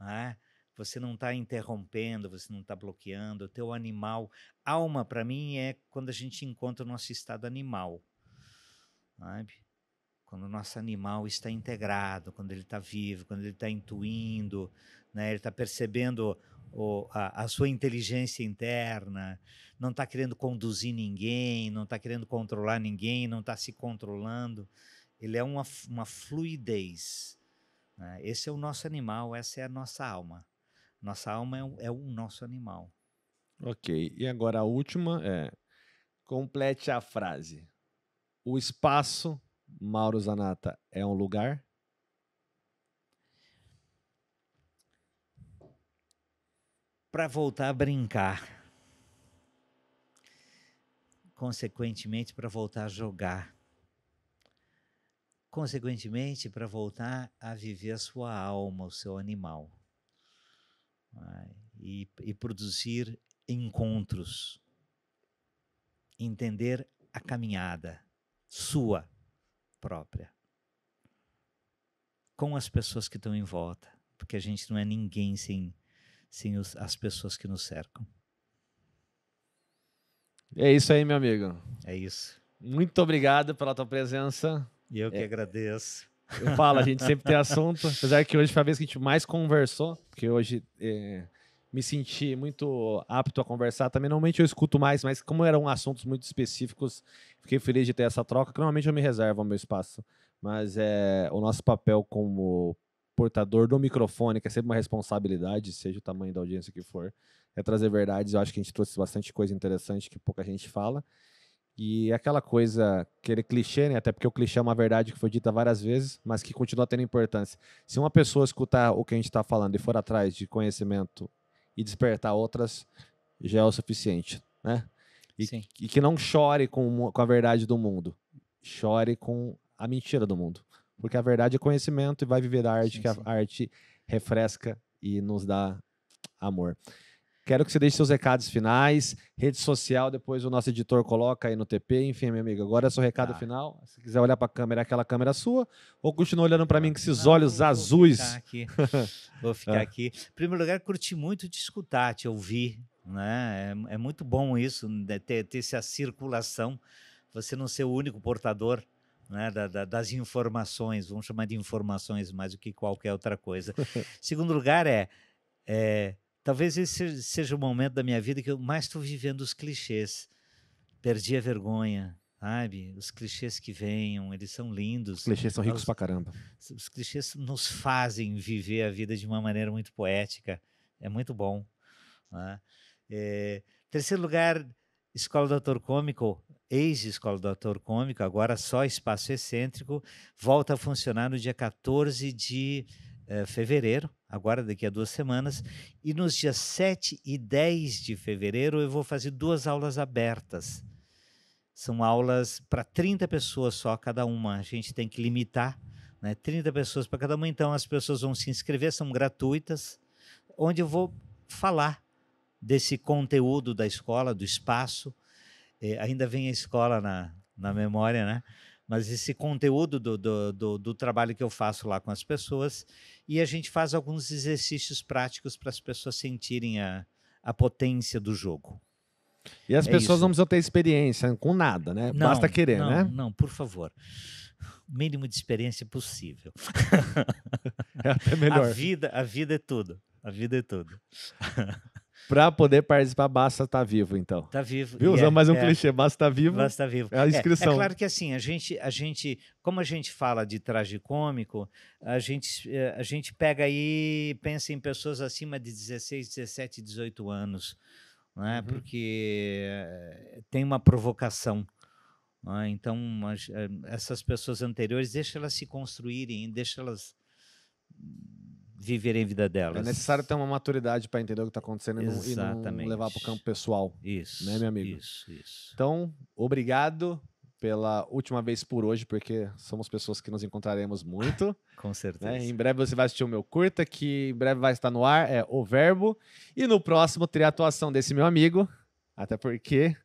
né? Você não está interrompendo, você não está bloqueando, o teu animal. Alma, para mim, é quando a gente encontra o nosso estado animal, sabe? Quando o nosso animal está integrado, quando ele está vivo, quando ele está intuindo, né? Ele está percebendo a sua inteligência interna, não está querendo conduzir ninguém, não está querendo controlar ninguém, não está se controlando. Ele é uma fluidez, né? Esse é o nosso animal, essa é a nossa alma. Nossa alma é o nosso animal. Ok, e agora a última é: complete a frase. O espaço, Mauro Zanata, é um lugar? Para voltar a brincar. Consequentemente, para voltar a jogar. Consequentemente, para voltar a viver a sua alma, o seu animal. E produzir encontros. Entender a caminhada sua própria. Com as pessoas que estão em volta. Porque a gente não é ninguém sem as pessoas que nos cercam. É isso aí, meu amigo. É isso. Muito obrigado pela tua presença. E eu que agradeço. Eu falo, a gente sempre tem assunto, apesar que hoje foi a vez que a gente mais conversou, porque hoje me senti muito apto a conversar. Também normalmente eu escuto mais, mas como eram assuntos muito específicos, fiquei feliz de ter essa troca, que normalmente eu me reservo o meu espaço. Mas o nosso papel como portador do microfone, que é sempre uma responsabilidade, seja o tamanho da audiência que for, é trazer verdades. Eu acho que a gente trouxe bastante coisa interessante que pouca gente fala. E aquela coisa, aquele clichê, né? Até porque o clichê é uma verdade que foi dita várias vezes, mas que continua tendo importância. Se uma pessoa escutar o que a gente está falando e for atrás de conhecimento e despertar outras, já é o suficiente, né? E que não chore com a verdade do mundo, chore com a mentira do mundo. Porque a verdade é conhecimento e vai viver a arte, que a arte refresca e nos dá amor. Quero que você deixe seus recados finais, rede social, depois o nosso editor coloca aí no TP. Enfim, meu amigo, agora é seu recado final. Se quiser olhar para a câmera, aquela câmera sua, ou continua olhando para mim com esses olhos azuis. Vou ficar aqui. Vou ficar aqui. Em primeiro lugar, curti muito te escutar, te ouvir. Né? É muito bom isso, né? ter essa circulação, você não ser o único portador, né? das informações, vamos chamar de informações mais do que qualquer outra coisa. Segundo lugar, talvez esse seja o momento da minha vida que eu mais estou vivendo os clichês. Perdi a vergonha, sabe? Os clichês que venham, eles são lindos. Os clichês são ricos pra caramba. Os clichês nos fazem viver a vida de uma maneira muito poética. É muito bom. Né? Terceiro lugar, Escola do Ator Cômico, ex-Escola do Ator Cômico, agora só Espaço Excêntrico, volta a funcionar no dia 14 de fevereiro, agora daqui a 2 semanas, e nos dias 7 e 10 de fevereiro eu vou fazer 2 aulas abertas. São aulas para 30 pessoas só cada uma, a gente tem que limitar, né? 30 pessoas para cada uma, então as pessoas vão se inscrever, são gratuitas, onde eu vou falar desse conteúdo da escola, do espaço, ainda vem a escola na memória, né? Mas esse conteúdo do trabalho que eu faço lá com as pessoas, e a gente faz alguns exercícios práticos para as pessoas sentirem a potência do jogo. E as pessoas não precisam ter experiência com nada, né? Não, basta querer, né? Não, por favor. O mínimo de experiência possível. É até melhor. A vida é tudo. A vida é tudo. Para poder participar, basta estar vivo, então. Tá vivo. Viu? Usando mais um clichê, basta estar vivo. Basta estar vivo. É a inscrição. É claro que assim, a gente, como a gente fala de tragicômico, a gente pega aí e pensa em pessoas acima de 16, 17, 18 anos, né? Porque tem uma provocação, Então, essas pessoas anteriores, deixa elas se construírem, deixa elas viverem a vida delas. É necessário ter uma maturidade para entender o que está acontecendo e não levar para o campo pessoal. Isso. Né, meu amigo? Isso. Então, obrigado pela última vez por hoje, porque somos pessoas que nos encontraremos muito. Com certeza. Né? Em breve você vai assistir o meu curta, que em breve vai estar no ar, é O Verbo. E no próximo terá a atuação desse meu amigo, até porque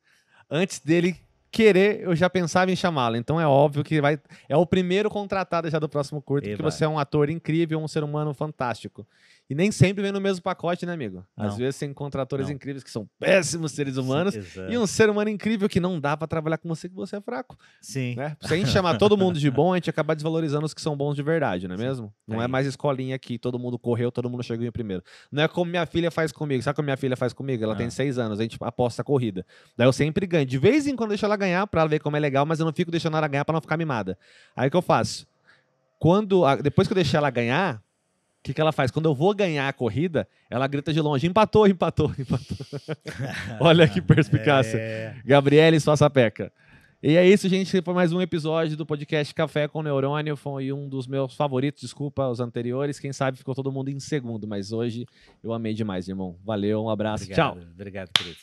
antes dele querer, eu já pensava em chamá-lo. Então é óbvio que é o primeiro contratado já do próximo curto, porque você é um ator incrível, um ser humano fantástico. E nem sempre vem no mesmo pacote, né, amigo? Às vezes você encontra atores incríveis que são péssimos seres humanos. Sim, e um ser humano incrível que não dá pra trabalhar com você, que você é fraco. Sim. Né? Se a gente chamar todo mundo de bom, a gente acaba desvalorizando os que são bons de verdade, não é mesmo? Não é mais escolinha aqui, todo mundo correu, todo mundo chegou em primeiro. Não é como minha filha faz comigo. Sabe como minha filha faz comigo? Ela tem 6 anos, a gente aposta a corrida. Daí eu sempre ganho. De vez em quando eu deixo ela ganhar pra ela ver como é legal, mas eu não fico deixando ela ganhar pra não ficar mimada. Aí o que eu faço? Depois que eu deixei ela ganhar, o que ela faz? Quando eu vou ganhar a corrida, ela grita de longe, empatou. Olha que perspicácia. Gabriele, sua sapeca. E é isso, gente. Foi mais um episódio do podcast Café com Neurônio. Foi um dos meus favoritos, desculpa os anteriores. Quem sabe ficou todo mundo em segundo, mas hoje eu amei demais, irmão. Valeu, um abraço, tchau. Obrigado, querido.